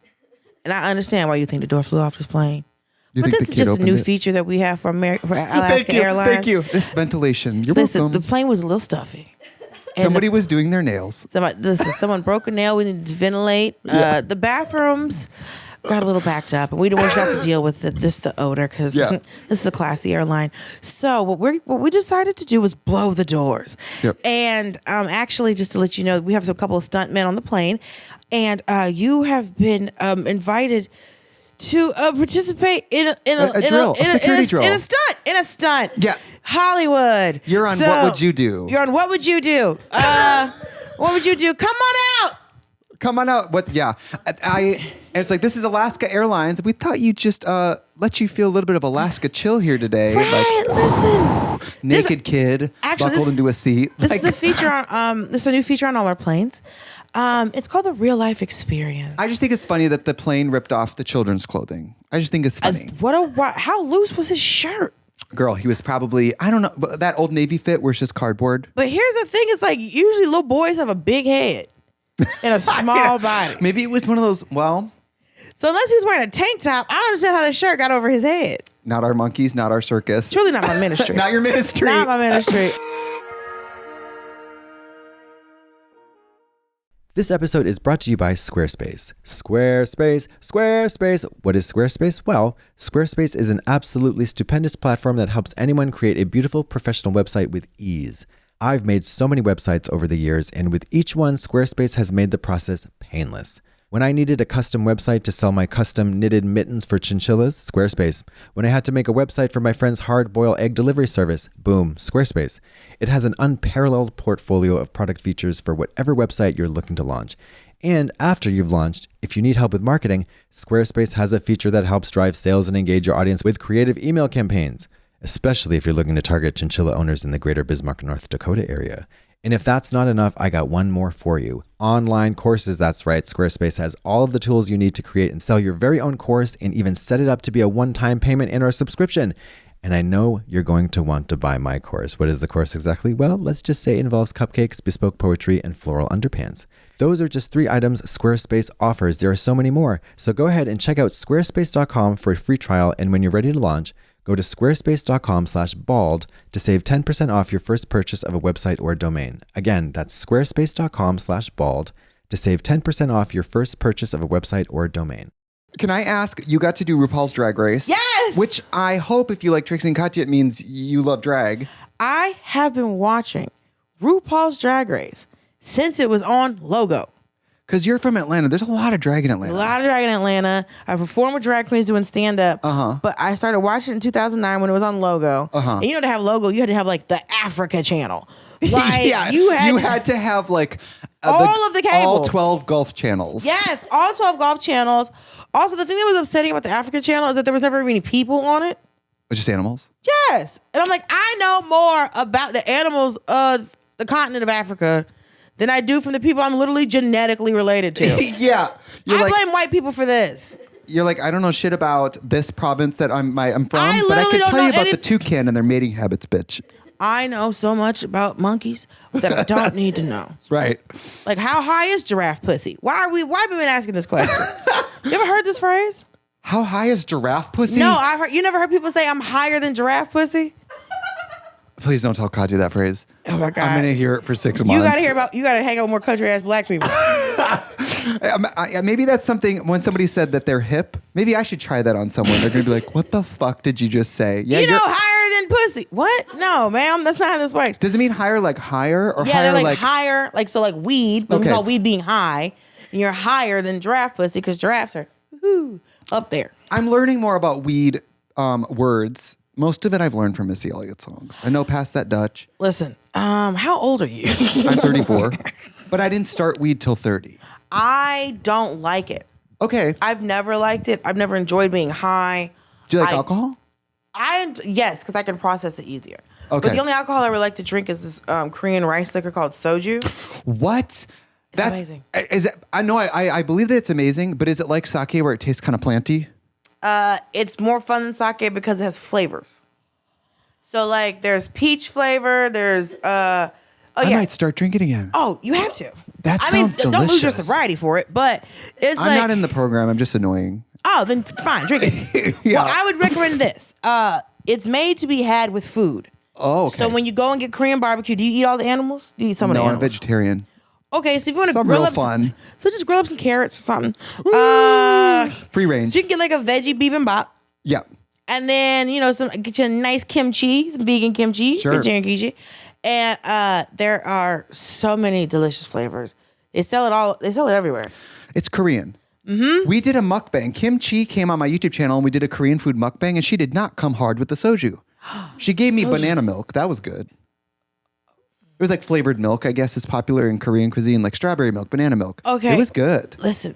And I understand why you think the door flew off this plane. But this is just a new feature that we have for Alaska Airlines. Thank you. This is ventilation. You're listen, welcome. the plane was a little stuffy. And Somebody was doing their nails. Someone broke a nail. We needed to ventilate. Yeah. The bathrooms got a little backed up, and we didn't want you to have to deal with the odor because this is a classy airline. So what we decided to do was blow the doors. Yep. And actually, just to let you know, we have a couple of stuntmen on the plane, and you have been invited to participate in a security drill. In a stunt. Yeah. Hollywood. You're on What Would You Do? You're on What Would You Do? What would you do? Come on out. Come on out. And it's like, this is Alaska Airlines. We thought you'd just let you feel a little bit of Alaska chill here today. Right, like, listen. Naked kid buckled into a seat. This is a feature on this is a new feature on all our planes. It's called the Real Life Experience. I just think it's funny that the plane ripped off the children's clothing. I just think it's funny. How loose was his shirt? Girl, he was probably, I don't know, that Old Navy fit where it's just cardboard. But here's the thing, it's like usually little boys have a big head and a small body. Maybe it was one of those, so unless he was wearing a tank top, I don't understand how the shirt got over his head. Not our monkeys, not our circus. Truly not my ministry. Not your ministry. Not my ministry. This episode is brought to you by Squarespace. Squarespace. What is Squarespace? Well, Squarespace is an absolutely stupendous platform that helps anyone create a beautiful professional website with ease. I've made so many websites over the years, and with each one, Squarespace has made the process painless. When I needed a custom website to sell my custom knitted mittens for chinchillas, Squarespace. When I had to make a website for my friend's hard-boiled egg delivery service, boom, Squarespace. It has an unparalleled portfolio of product features for whatever website you're looking to launch. And after you've launched, if you need help with marketing, Squarespace has a feature that helps drive sales and engage your audience with creative email campaigns, especially if you're looking to target chinchilla owners in the greater Bismarck, North Dakota area. And if that's not enough, I got one more for you. Online courses, that's right. Squarespace has all of the tools you need to create and sell your very own course and even set it up to be a one-time payment and or subscription. And I know you're going to want to buy my course. What is the course exactly? Well, let's just say it involves cupcakes, bespoke poetry, and floral underpants. Those are just 3 items Squarespace offers. There are so many more. So go ahead and check out squarespace.com for a free trial. And when you're ready to launch, go to squarespace.com/bald to save 10% off your first purchase of a website or domain. Again, that's squarespace.com/bald to save 10% off your first purchase of a website or domain. Can I ask, you got to do RuPaul's Drag Race. Yes! Which I hope if you like Trixie and Katya, it means you love drag. I have been watching RuPaul's Drag Race since it was on Logo. Because you're from Atlanta. There's a lot of drag in Atlanta. A lot of drag in Atlanta. I performed with drag queens doing stand-up. But I started watching it in 2009 when it was on Logo. And you know, to have Logo, you had to have like the Africa channel. Like, yeah, you had to have like all of the cable. All 12 Gulf channels. Yes, all 12 Gulf channels. Also, the thing that was upsetting about the Africa channel is that there was never any people on it. Just animals? Yes. And I'm like, I know more about the animals of the continent of Africa than I do from the people I'm literally genetically related to. Yeah. I blame white people for this. You're like, I don't know shit about this province that I'm from, but I literally can don't tell you know about the toucan and their mating habits, bitch. I know so much about monkeys that I don't need to know. Right. Like, how high is giraffe pussy? Why have we been asking this question? You ever heard this phrase? How high is giraffe pussy? No, you never heard people say I'm higher than giraffe pussy? Please don't tell Katya that phrase. Oh my God. I'm going to hear it for 6 months. You gotta hang out with more country ass black people. Maybe that's something when somebody said that they're hip. Maybe I should try that on someone. They're going to be like, what the fuck did you just say? Yeah, higher than pussy. What? No, ma'am. That's not how this works. Does it mean higher like higher or Yeah, higher they're like higher, like so like weed. But we Okay. call weed being high. And you're higher than giraffe pussy because giraffes are up there. I'm learning more about weed words. Most of it I've learned from Missy Elliott's songs. I know past that Dutch. Listen, how old are you? I'm 34, but I didn't start weed till 30. I don't like it. Okay. I've never liked it. I've never enjoyed being high. Do you like alcohol? Yes, because I can process it easier. Okay. But the only alcohol I ever like to drink is this Korean rice liquor called soju. What? That's amazing. Is it? I know. I believe that it's amazing, but is it like sake where it tastes kind of planty? It's more fun than sake because it has flavors. So like, there's peach flavor. There's I might start drinking again. Oh, you have to. That sounds delicious. Don't lose your sobriety for it, but it's I'm not in the program. I'm just annoying. Oh, then fine, drink it. Yeah. Well, I would recommend this. It's made to be had with food. Oh, okay. So when you go and get Korean barbecue, do you eat all the animals? Do you eat some of the No, I'm animals? vegetarian. Okay, so if you want to Some grill real up, fun. so just grill up some carrots or something. Free range. So you can get like a veggie bibimbap, Yeah. and then get you a nice kimchi, some vegan kimchi, Sure. vegetarian kimchi, and there are so many delicious flavors. They sell it all. They sell it everywhere. It's Korean. Mm-hmm. We did a mukbang. Kim Chi came on my YouTube channel and we did a Korean food mukbang, and she did not come hard with the soju. She gave me banana milk. That was good. It was like flavored milk, I guess is popular in Korean cuisine, like strawberry milk, banana milk. Okay. It was good. Listen,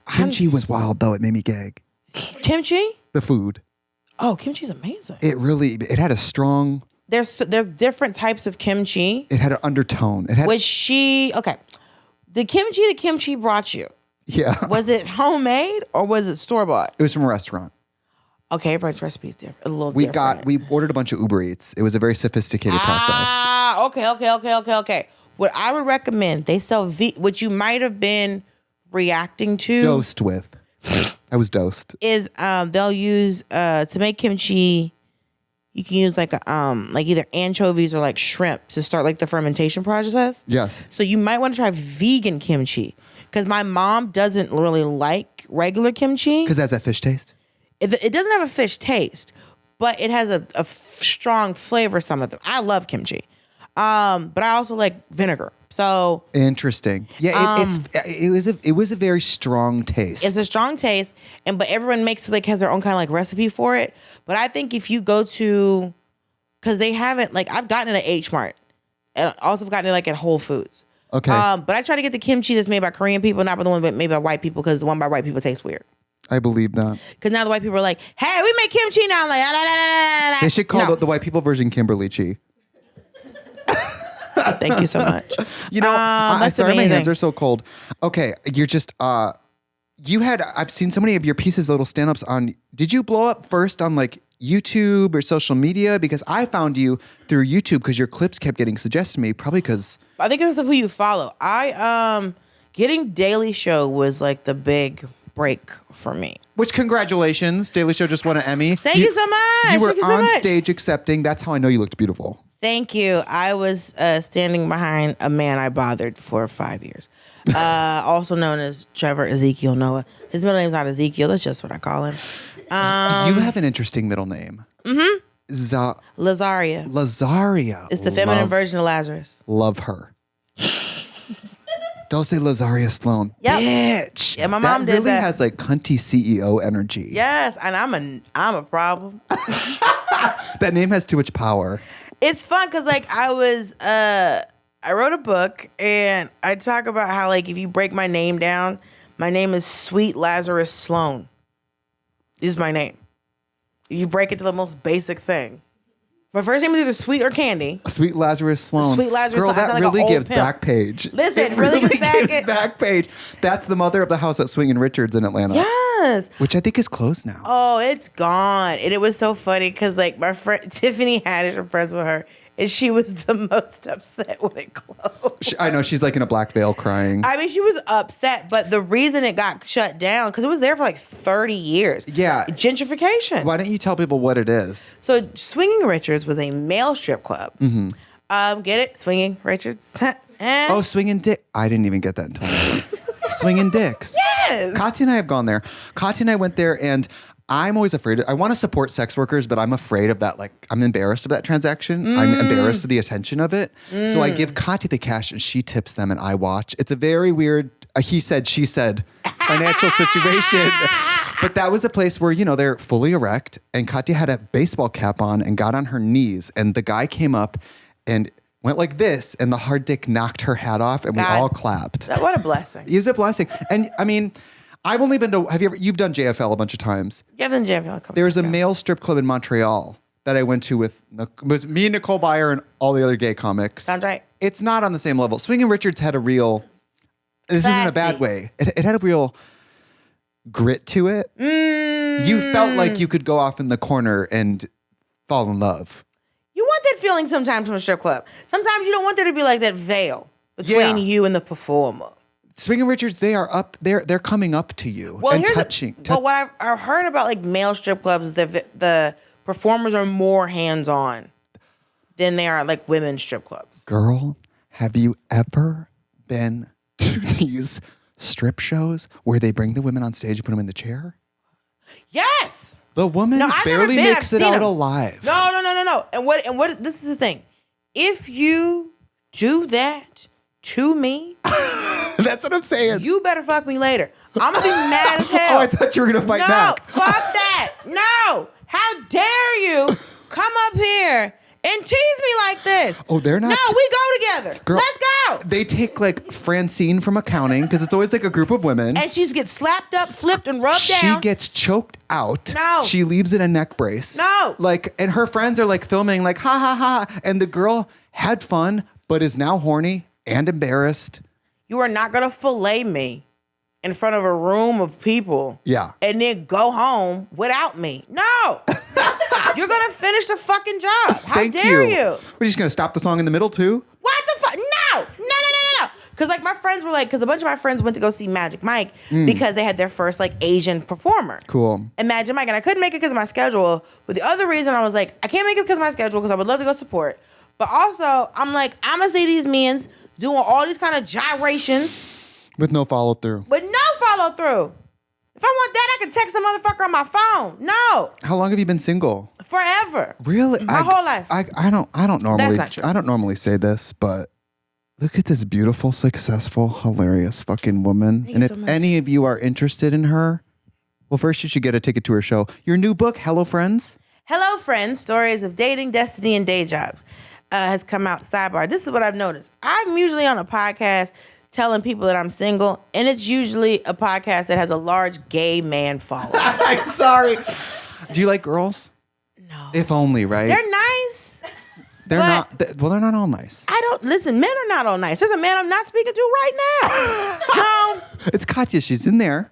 Kimchi was wild though. It made me gag. kimchi. The food. Oh, kimchi's amazing. It had a strong, There's different types of kimchi. it had an undertone. It had, The kimchi brought you, yeah. was it homemade or was it store bought? It was from a restaurant. Okay, everybody's recipe is different. A little different. We ordered a bunch of Uber Eats. It was a very sophisticated process. Okay. What I would recommend, they sell what you might have been reacting to. Dosed with. I was dosed. Is they'll use to make kimchi. You can use like either anchovies or like shrimp to start like the fermentation process. Yes. So you might want to try vegan kimchi because my mom doesn't really like regular kimchi. Because it has that fish taste? It doesn't have a fish taste, but it has a strong flavor. Some of them. I love kimchi, but I also like vinegar. So interesting. Yeah, it was a very strong taste. it's a strong taste, but everyone makes it like has their own kind of like recipe for it. But I think if you go to, because they have it like I've gotten it at H Mart, and also I've gotten it like at Whole Foods. Okay. But I try to get the kimchi that's made by Korean people, not the one made by white people, because the one by white people tastes weird. I believe that. Because now the white people are like, hey, we make kimchi now. I'm like, ah. They should call the white people version Kimberly Chi. Thank you so much. I'm sorry, amazing. my hands are so cold. Okay, you're just, I've seen so many of your pieces, little stand-ups on, did you blow up first on like YouTube or social media? Because I found you through YouTube because your clips kept getting suggested to me, probably because. I think it's of who you follow. Getting Daily Show was like the big break for me. Which, congratulations. Daily Show just won an Emmy. Thank you so much. You were Thank you so on much. stage accepting. That's how I know you looked beautiful. Thank you. I was standing behind a man I bothered for 5 years. Also known as Trevor Ezekiel Noah. His middle name's not Ezekiel. That's just what I call him. You have an interesting middle name. Mm-hmm. Lazaria. Lazaria. It's the feminine version of Lazarus. Love her. Dulcé Sloan. Yep. Bitch. Yeah, my mom that did really that. has like cunty CEO energy. Yes, and I'm a problem. That name has too much power. It's fun because like I wrote a book and I talk about how like if you break my name down, my name is Sweet Lazarus Sloan. This is my name. If you break it to the most basic thing. My first name is either Sweet or Candy. Sweet Lazarus Sloan. Sweet Lazarus Girl, Sloan. I that sound like really an old gives pimp. back page. Listen, it really gives back page. That's the mother of the house at Swingin' Richards in Atlanta. Yes. Which I think is closed now. Oh, it's gone. And it was so funny because like my friend Tiffany Haddish, I'm friends with her, and she was the most upset when it closed. I know, she's like in a black veil crying. I mean, she was upset, but the reason it got shut down, because it was there for like 30 years. Yeah. Gentrification. Why don't you tell people what it is? So Swinging Richards was a male strip club. Get it? Swinging Richards. Oh, Swinging Dick. I didn't even get that in time. Swinging Dicks. Yes. Katya and I have gone there. Katya and I went there, and I'm always afraid. I want to support sex workers, but I'm afraid of that. Like, I'm embarrassed of that transaction. I'm embarrassed of the attention of it. So I give Katya the cash, and she tips them, and I watch. It's a very weird, he said, she said financial situation. But that was a place where, you know, they're fully erect, and Katya had a baseball cap on and got on her knees, and the guy came up and went like this, and the hard dick knocked her hat off, and we all clapped. What a blessing. It was a blessing. And I mean, I've only been to, you've done JFL a bunch of times. Yeah, I've done JFL a couple There was a times. male strip club in Montreal that I went to with, it was me, Nicole Byer, and all the other gay comics. Sounds right. It's not on the same level. Swinging Richards had a real, this isn't a bad way. It had a real grit to it. You felt like you could go off in the corner and fall in love. You want that feeling sometimes from a strip club. Sometimes you don't want there to be like that veil between you and the performer. Swinging Richards, they are up. They're coming up to you and touching. Well, what I've heard about like male strip clubs is that the performers are more hands-on than they are like women's strip clubs. Girl, have you ever been to these strip shows where they bring the women on stage and put them in the chair? Yes. The woman barely makes it out alive. No. And what? This is the thing. If you do that to me, that's what I'm saying. You better fuck me later. I'm gonna be mad as hell. Oh, I thought you were gonna fight back. No, fuck that. No. How dare you come up here and tease me like this? Oh, they're not. No, we go together. Girl, let's go. They take like Francine from accounting because it's always like a group of women. And she gets slapped up, flipped, and rubbed down. She gets choked out. No. She leaves in a neck brace. No. Like, and her friends are like filming like, ha, ha, ha. And the girl had fun, but is now horny and embarrassed. You are not going to fillet me in front of a room of people. Yeah. And then go home without me. No. You're going to finish the fucking job. How dare you? We're just going to stop the song in the middle too? What the fuck? No. Because like my friends were like, because a bunch of my friends went to go see Magic Mike because they had their first like Asian performer. Cool. And Magic Mike. And I couldn't make it because of my schedule. But the other reason I was like, I can't make it because of my schedule because I would love to go support. But also, I'm like, I'm going to see these men doing all these kind of gyrations. With no follow through. With no follow through. If I want that, I can text a motherfucker on my phone. No. How long have you been single? Forever. Really? My whole life. I don't normally. That's not true. I don't normally say this, but look at this beautiful, successful, hilarious fucking woman. Thank and you if so much. any of you are interested in her, well, first you should get a ticket to her show. Your new book, Hello Friends. Hello, Friends, Stories of Dating, Destiny, and Day Jobs has come out. Sidebar. This is what I've noticed. I'm usually on a podcast telling people that I'm single, and it's usually a podcast that has a large gay man following. I'm sorry. Do you like girls? No. If only, right? They're nice. They're not. Well, they're not all nice. I don't listen. Men are not all nice. There's a man I'm not speaking to right now. So It's Katya. She's in there.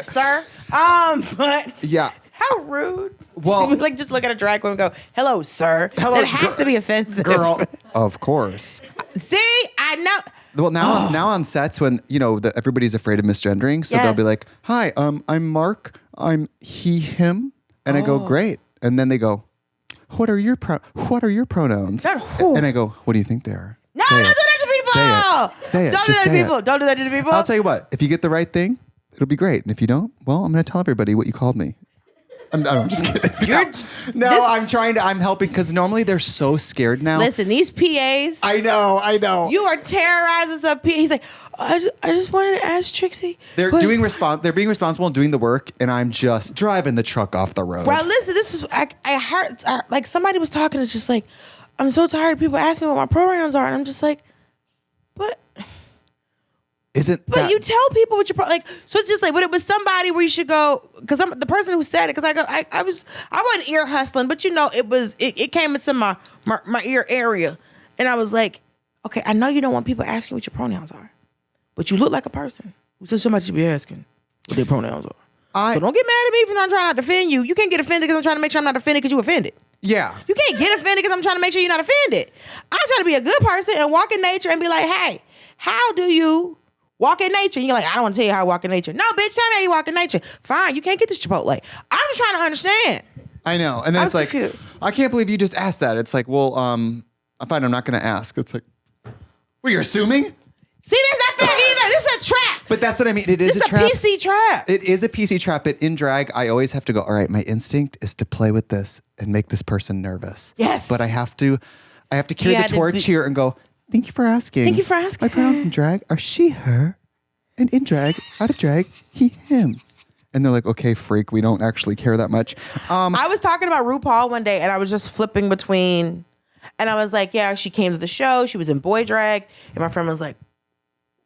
sir. But Yeah. how rude. Well- like just look at a drag queen and go, "Hello, sir." Hello, that has to be offensive, Girl. Of course. See, I know. Well, now on sets when, you know, everybody's afraid of misgendering. So they'll Yes. be like, hi, I'm Mark. I'm he, him. And I go, great. And then they go, what are your pronouns? Not who. And I go, what do you think they are? No, Say don't do it. that to people. Say it. Don't Just do that to say it. people. Don't do that to people. I'll tell you what, if you get the right thing, it'll be great. And if you don't, well, I'm going to tell everybody what you called me. I'm just kidding. I'm helping because normally they're so scared now. Listen, these PAs. I know. You are terrorizing some PA. He's like, I just wanted to ask Trixie. They're being responsible and doing the work, and I'm just driving the truck off the road. Well, listen, this is I heard like somebody was talking. It's just like, I'm so tired of people asking me what my pronouns are, and I'm just like, but you tell people what your like. So it's just like, but it was somebody where you should go because I'm the person who said it because I wasn't ear hustling, but you know it came into my ear area, and I was like, okay, I know you don't want people asking what your pronouns are, but you look like a person who says somebody should be asking what their pronouns are. So don't get mad at me for not trying not to offend you. You can't get offended because I'm trying to make sure I'm not offended because you offended. Yeah. You can't get offended because I'm trying to make sure you're not offended. I'm trying to be a good person and walk in nature and be like, hey, how do you walk in nature? And you're like, I don't want to tell you how I walk in nature. No, bitch, tell me how you walk in nature. Fine, you can't get this Chipotle. I'm just trying to understand. I know. And then it's like, confused. I can't believe you just asked that. It's like, well, fine, I'm not going to ask. It's like, well, you're assuming? See, that's not fair either. This is a trap. But that's what I mean. It is This a trap. is a PC trap. It is a PC trap, but in drag, I always have to go, all right, my instinct is to play with this and make this person nervous. Yes. But I have to carry the torch here and go, thank you for asking. Thank you for asking. My pronouns in drag are she, her, and in drag, out of drag, he, him. And they're like, okay, freak, we don't actually care that much. I was talking about RuPaul one day and I was just flipping between, and I was like, yeah, she came to the show. She was in boy drag. And my friend was like,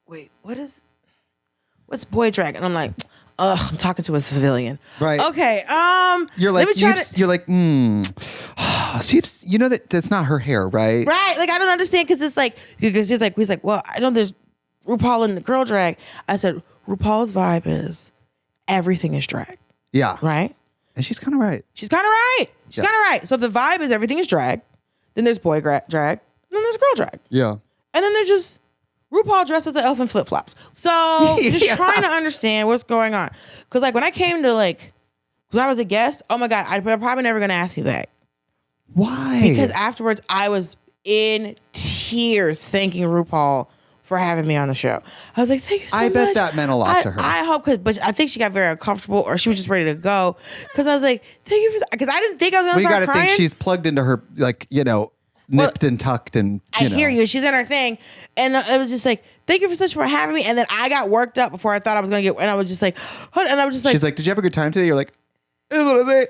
wait, what's boy drag? And I'm like, I'm talking to a civilian. Right. Okay. You're like, you're like, see, you know that's not her hair, right? Right. Like, I don't understand because it's like, because he's like, well, I know there's RuPaul in the girl drag. I said, RuPaul's vibe is everything is drag. Yeah. Right. And she's kind of right. She's kind of right. So if the vibe is everything is drag, then there's boy drag, and then there's girl drag. Yeah. And then there's just RuPaul dressed as an elf in flip-flops. So just trying to understand what's going on. Because like when I came to like, when I was a guest, oh my God, they're probably never going to ask me back. Why? Because afterwards I was in tears thanking RuPaul for having me on the show. I was like, thank you so much. I bet that meant a lot to her. I hope, but I think she got very uncomfortable or she was just ready to go. Because I was like, thank you for, because I didn't think I was going to start crying. You got to think she's plugged into her, like, nipped and tucked and, I hear you. She's in her thing. And it was just like, thank you for such for having me. And then I got worked up before I thought I was going to get, and I was just like, and I was just like. She's like, did you have a good time today? You're like, here's what I say.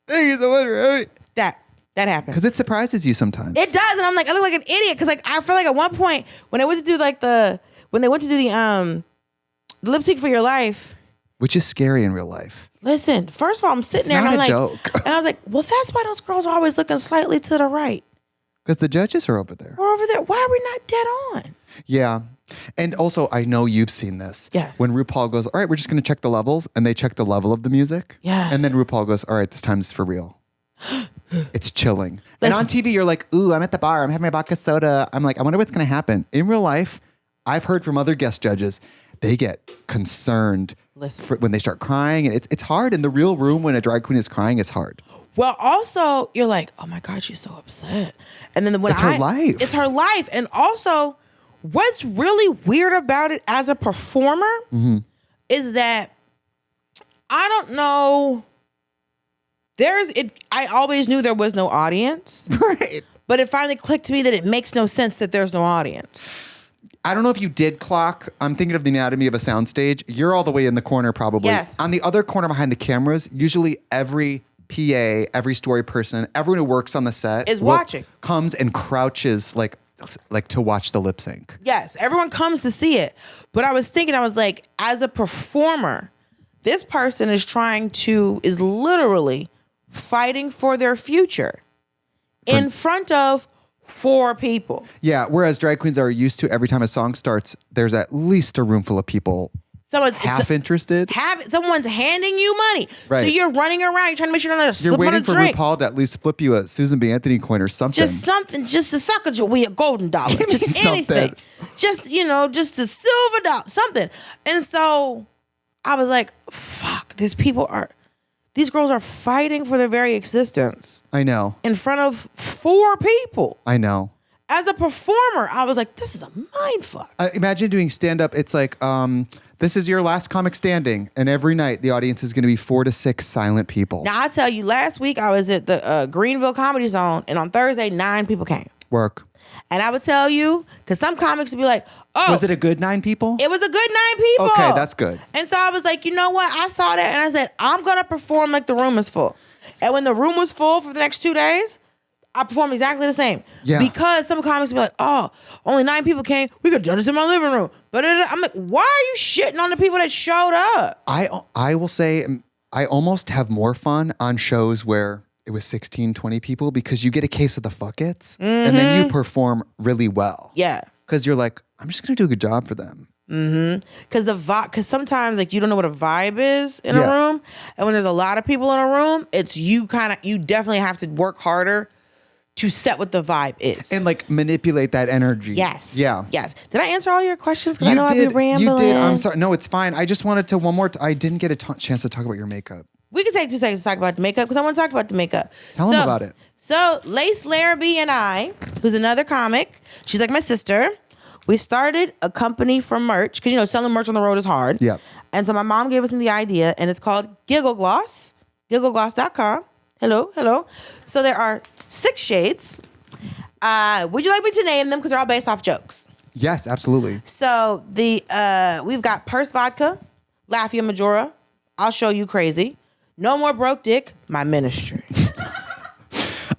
Thank you so much for having me. That happened. Because it surprises you sometimes. It does. And I'm like, I look like an idiot. Because like, I feel like at one point when they went to do the lip sync for your life. Which is scary in real life. Listen, first of all, I'm sitting there and I'm like, joke. And I was like, well, that's why those girls are always looking slightly to the right. Because the judges are over there. We're over there. Why are we not dead on? Yeah. And also, I know you've seen this. Yeah. When RuPaul goes, all right, we're just going to check the levels. And they check the level of the music. Yes. And then RuPaul goes, all right, this time's for real. It's chilling. And on TV, you're like, ooh, I'm at the bar. I'm having my vodka soda. I'm like, I wonder what's going to happen. In real life, I've heard from other guest judges, they get concerned when they start crying. And it's hard. In the real room, when a drag queen is crying, it's hard. Well, also, you're like, oh my God, she's so upset. And then when it's her life. It's her life. And also, what's really weird about it as a performer is that I don't know. I always knew there was no audience. Right. But it finally clicked to me that it makes no sense that there's no audience. I don't know if you did clock. I'm thinking of the anatomy of a soundstage. You're all the way in the corner, probably. Yes. On the other corner behind the cameras, usually every PA, every story person, everyone who works on the set is watching. Comes and crouches like to watch the lip sync. Yes, everyone comes to see it. But I was thinking, I was like, as a performer, this person is literally fighting for their future in front of 4 people. Yeah, whereas drag queens are used to every time a song starts, there's at least a room full of people half interested. Someone's handing you money. Right. So you're running around, you're trying to make sure you're not You're slip on a waiting for drink. RuPaul to at least flip you a Susan B. Anthony coin or something. Just something, just a sucker with a golden dollar. Give me Just anything. something. Just a silver dollar, something. And so I was like, fuck, these girls are fighting for their very existence. I know. In front of 4 people. I know. As a performer, I was like, this is a mind fuck. Imagine doing stand-up. It's like, this is your last comic standing. And every night, the audience is going to be 4 to 6 silent people. Now, I tell you, last week I was at the Greenville Comedy Zone, and on Thursday, 9 people came. Work. And I would tell you, because some comics would be like, oh. Was it a good 9 people? It was a good 9 people. Okay, that's good. And so I was like, you know what? I saw that, and I said, I'm going to perform like the room is full. And when the room was full for the next 2 days, I performed exactly the same. Yeah. Because some comics be like, oh, only 9 people came. We could judge this in my living room. But I'm like, why are you shitting on the people that showed up? I will say I almost have more fun on shows where it was 16, 20 people because you get a case of the fuckets and then you perform really well. Yeah. Because you're like, I'm just going to do a good job for them. Because because sometimes like you don't know what a vibe is in a room, and when there's a lot of people in a room, it's you definitely have to work harder to set what the vibe is and like manipulate that energy. Yes. Yeah. Yes. Did I answer all your questions? Because I know I've been rambling. You did. I'm sorry. No, it's fine. I just wanted to I didn't get a chance to talk about your makeup. We can take 2 seconds to talk about the makeup because I want to talk about the makeup. Tell them about it. So Lace Larrabee and I, who's another comic, she's like my sister. We started a company for merch because, selling merch on the road is hard. Yeah. And so my mom gave us the idea, and it's called Giggle Gloss, gigglegloss.com. Hello. So there are 6 shades. Would you like me to name them? Because they're all based off jokes. Yes, absolutely. So we've got Purse Vodka, Lafayette Majora, I'll Show You Crazy, No More Broke Dick, My Ministry.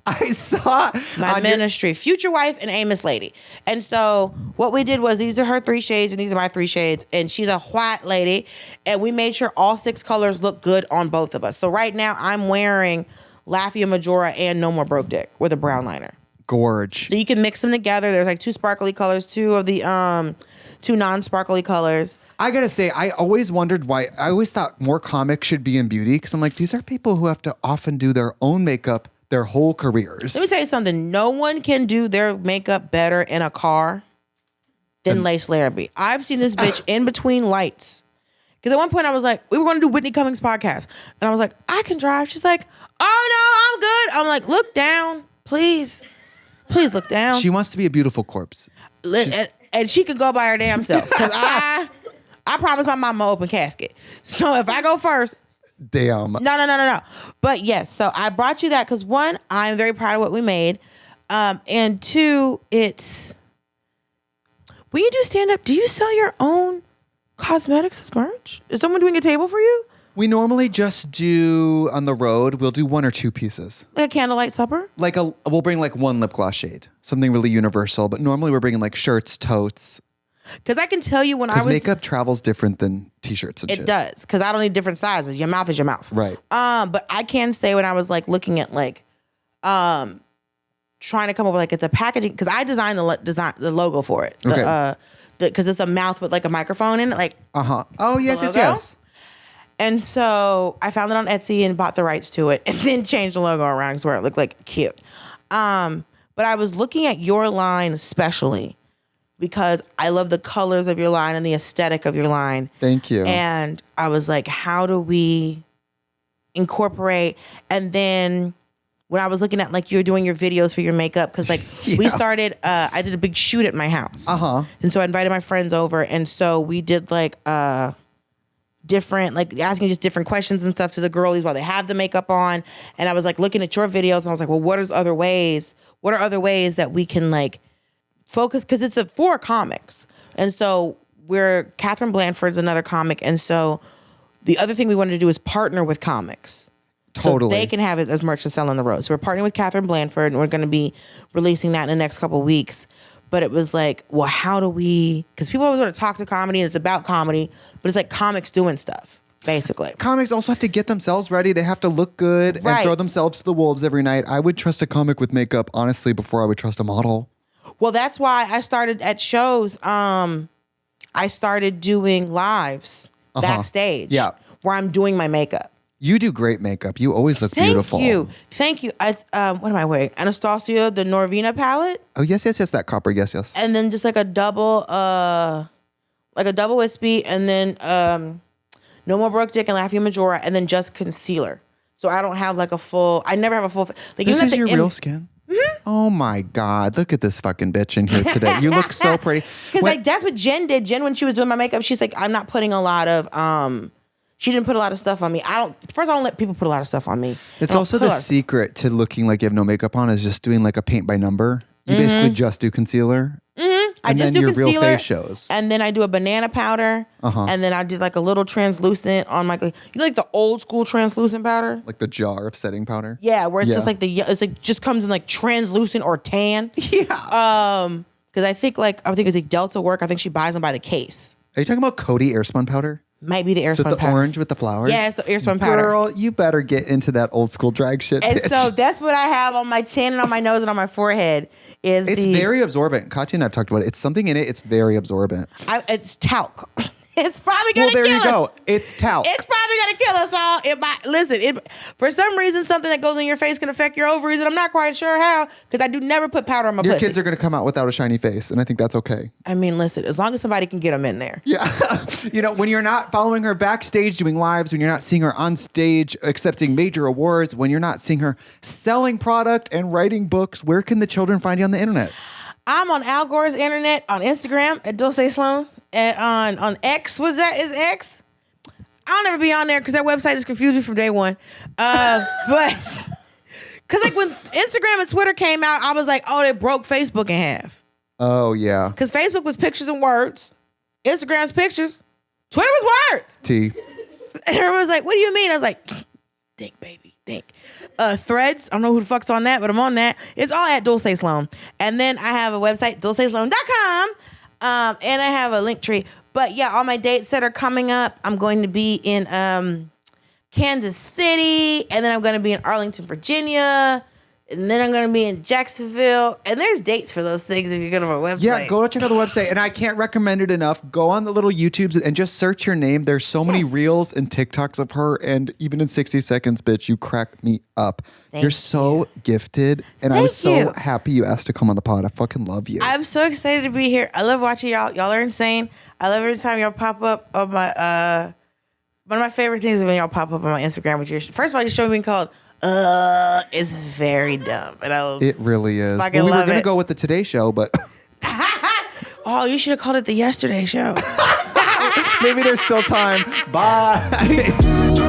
I saw my ministry, Future Wife, and Amos Lady. And so what we did was these are her 3 shades and these are my 3 shades. And she's a white lady. And we made sure all 6 colors look good on both of us. So right now I'm wearing Lafayette Majora and No More Broke Dick with a brown liner. Gorge. So you can mix them together. There's like 2 sparkly colors, 2 of the 2 non-sparkly colors. I gotta say, I always wondered why. I always thought more comics should be in beauty because I'm like, these are people who have to often do their own makeup their whole careers. Let me tell you something. No one can do their makeup better in a car than Lace Larrabee. I've seen this bitch in between lights. Because at one point I was like, we were going to do Whitney Cummings podcast. And I was like, I can drive. She's like, oh no, I'm good. I'm like, look down, please. Please look down. She wants to be a beautiful corpse. And she could go by her damn self. Because I promised my mama open casket. So if I go first, damn. No. But yes, so I brought you that because 1, I'm very proud of what we made. And 2, it's when you do stand up, do you sell your own cosmetics as merch? Is someone doing a table for you? We normally just do on the road, we'll do 1 or 2 pieces. Like a candlelight supper? We'll bring like 1 lip gloss shade, something really universal. But normally we're bringing like shirts, totes. Because I can tell you when I was... Because makeup travels different than t-shirts and shit. It does. Because I don't need different sizes. Your mouth is your mouth. Right. But I can say when I was like looking at like... trying to come up with like the packaging... Because I designed the logo for it. Okay. Because it's a mouth with like a microphone in it. Like... Uh-huh. Oh, yes. And so I found it on Etsy and bought the rights to it. And then changed the logo around to where it looked like cute. But I was looking at your line especially... because I love the colors of your line and the aesthetic of your line. Thank you. And I was like, how do we incorporate? And then when I was looking at like you're doing your videos for your makeup, because like we started, I did a big shoot at my house. Uh-huh. And so I invited my friends over. And so we did like different, like asking just different questions and stuff to the girlies while they have the makeup on. And I was like looking at your videos and I was like, well, what are other ways that we can like focus, because it's for comics. And so Catherine Blanford's another comic. And so the other thing we wanted to do is partner with comics. Totally. So they can have it as merch to sell on the road. So we're partnering with Catherine Blanford and we're going to be releasing that in the next couple of weeks. But it was like, well, how do we, because people always want to talk to comedy and it's about comedy, but it's like comics doing stuff, basically. Comics also have to get themselves ready. They have to look good and throw themselves to the wolves every night. I would trust a comic with makeup, honestly, before I would trust a model. Well, that's why I started at shows. I started doing lives backstage where I'm doing my makeup. You do great makeup. You always look beautiful. Thank you. What am I wearing? Anastasia, the Norvina palette. Oh, yes. That copper. Yes. And then just like a double wispy, and then No More Broke Dick and Lafayette Majora, and then just concealer. So I don't have like I never have a full, like this is your real skin? Mm-hmm. Oh my God. Look at this fucking bitch in here today. You look so pretty. Because like that's what Jen did. Jen, when she was doing my makeup, she's like, I'm not putting a lot of, she didn't put a lot of stuff on me. I don't let people put a lot of stuff on me. It's also the secret to looking like you have no makeup on is just doing like a paint by number. You basically just do concealer. Mm-hmm. I just do your concealer. Real face shows. And then I do a banana powder. And then I did like a little translucent on my, like the old school translucent powder? Like the jar of setting powder? Yeah, where it's just like it's like just comes in like translucent or tan. Yeah. Because I think it's like Delta work. I think she buys them by the case. Are you talking about Coty Airspun powder? Might be the air With spun the powder. orange with the flowers? Yeah, it's the air spun powder. Girl, you better get into that old school drag shit, And bitch. so that's what I have on my chin and on my nose and on my forehead. It's very absorbent. Katya and I've talked about it. It's something in it. It's very absorbent. It's talc. It's probably gonna Well, there kill you go. us. It's talc. It's probably gonna kill us all. It might listen. For some reason, something that goes in your face can affect your ovaries, and I'm not quite sure how because I do never put powder on my Your pussy. kids are going to come out without a shiny face, and I think that's okay. I mean, listen. As long as somebody can get them in there. Yeah. When you're not following her backstage doing lives, when you're not seeing her on stage accepting major awards, when you're not seeing her selling product and writing books, where can the children find you on the internet? I'm on Al Gore's internet on Instagram at Dulcé Sloan and on X. What's that? Is X? I'll never be on there because that website is confusing from day one. But because like when Instagram and Twitter came out, I was like, oh, they broke Facebook in half. Oh, yeah. Because Facebook was pictures and words, Instagram's pictures, Twitter was words. T. And everyone was like, what do you mean? I was like, think, baby, think. Threads, I don't know who the fuck's on that, but I'm on that. It's all at Dulcé Sloan. And then I have a website, dulcesloan.com. And I have a link tree. But yeah, all my dates that are coming up, I'm going to be in Kansas City, and then I'm going to be in Arlington, Virginia, and then I'm going to be in Jacksonville. And there's dates for those things if you go to my website. Yeah, go check out the website. And I can't recommend it enough. Go on the little YouTubes and just search your name. There's so many reels and TikToks of her. And even in 60 seconds, bitch, you crack me up. You're so gifted. And I was so happy you asked to come on the pod. I fucking love you. I'm so excited to be here. I love watching y'all. Y'all are insane. I love every time y'all pop up on my, one of my favorite things is when y'all pop up on my Instagram with your, first of all, your show being called, it's very dumb. And I It really is. Well, we were going to go with the Today Show, but oh, you should have called it the Yesterday Show. maybe there's still time. Bye.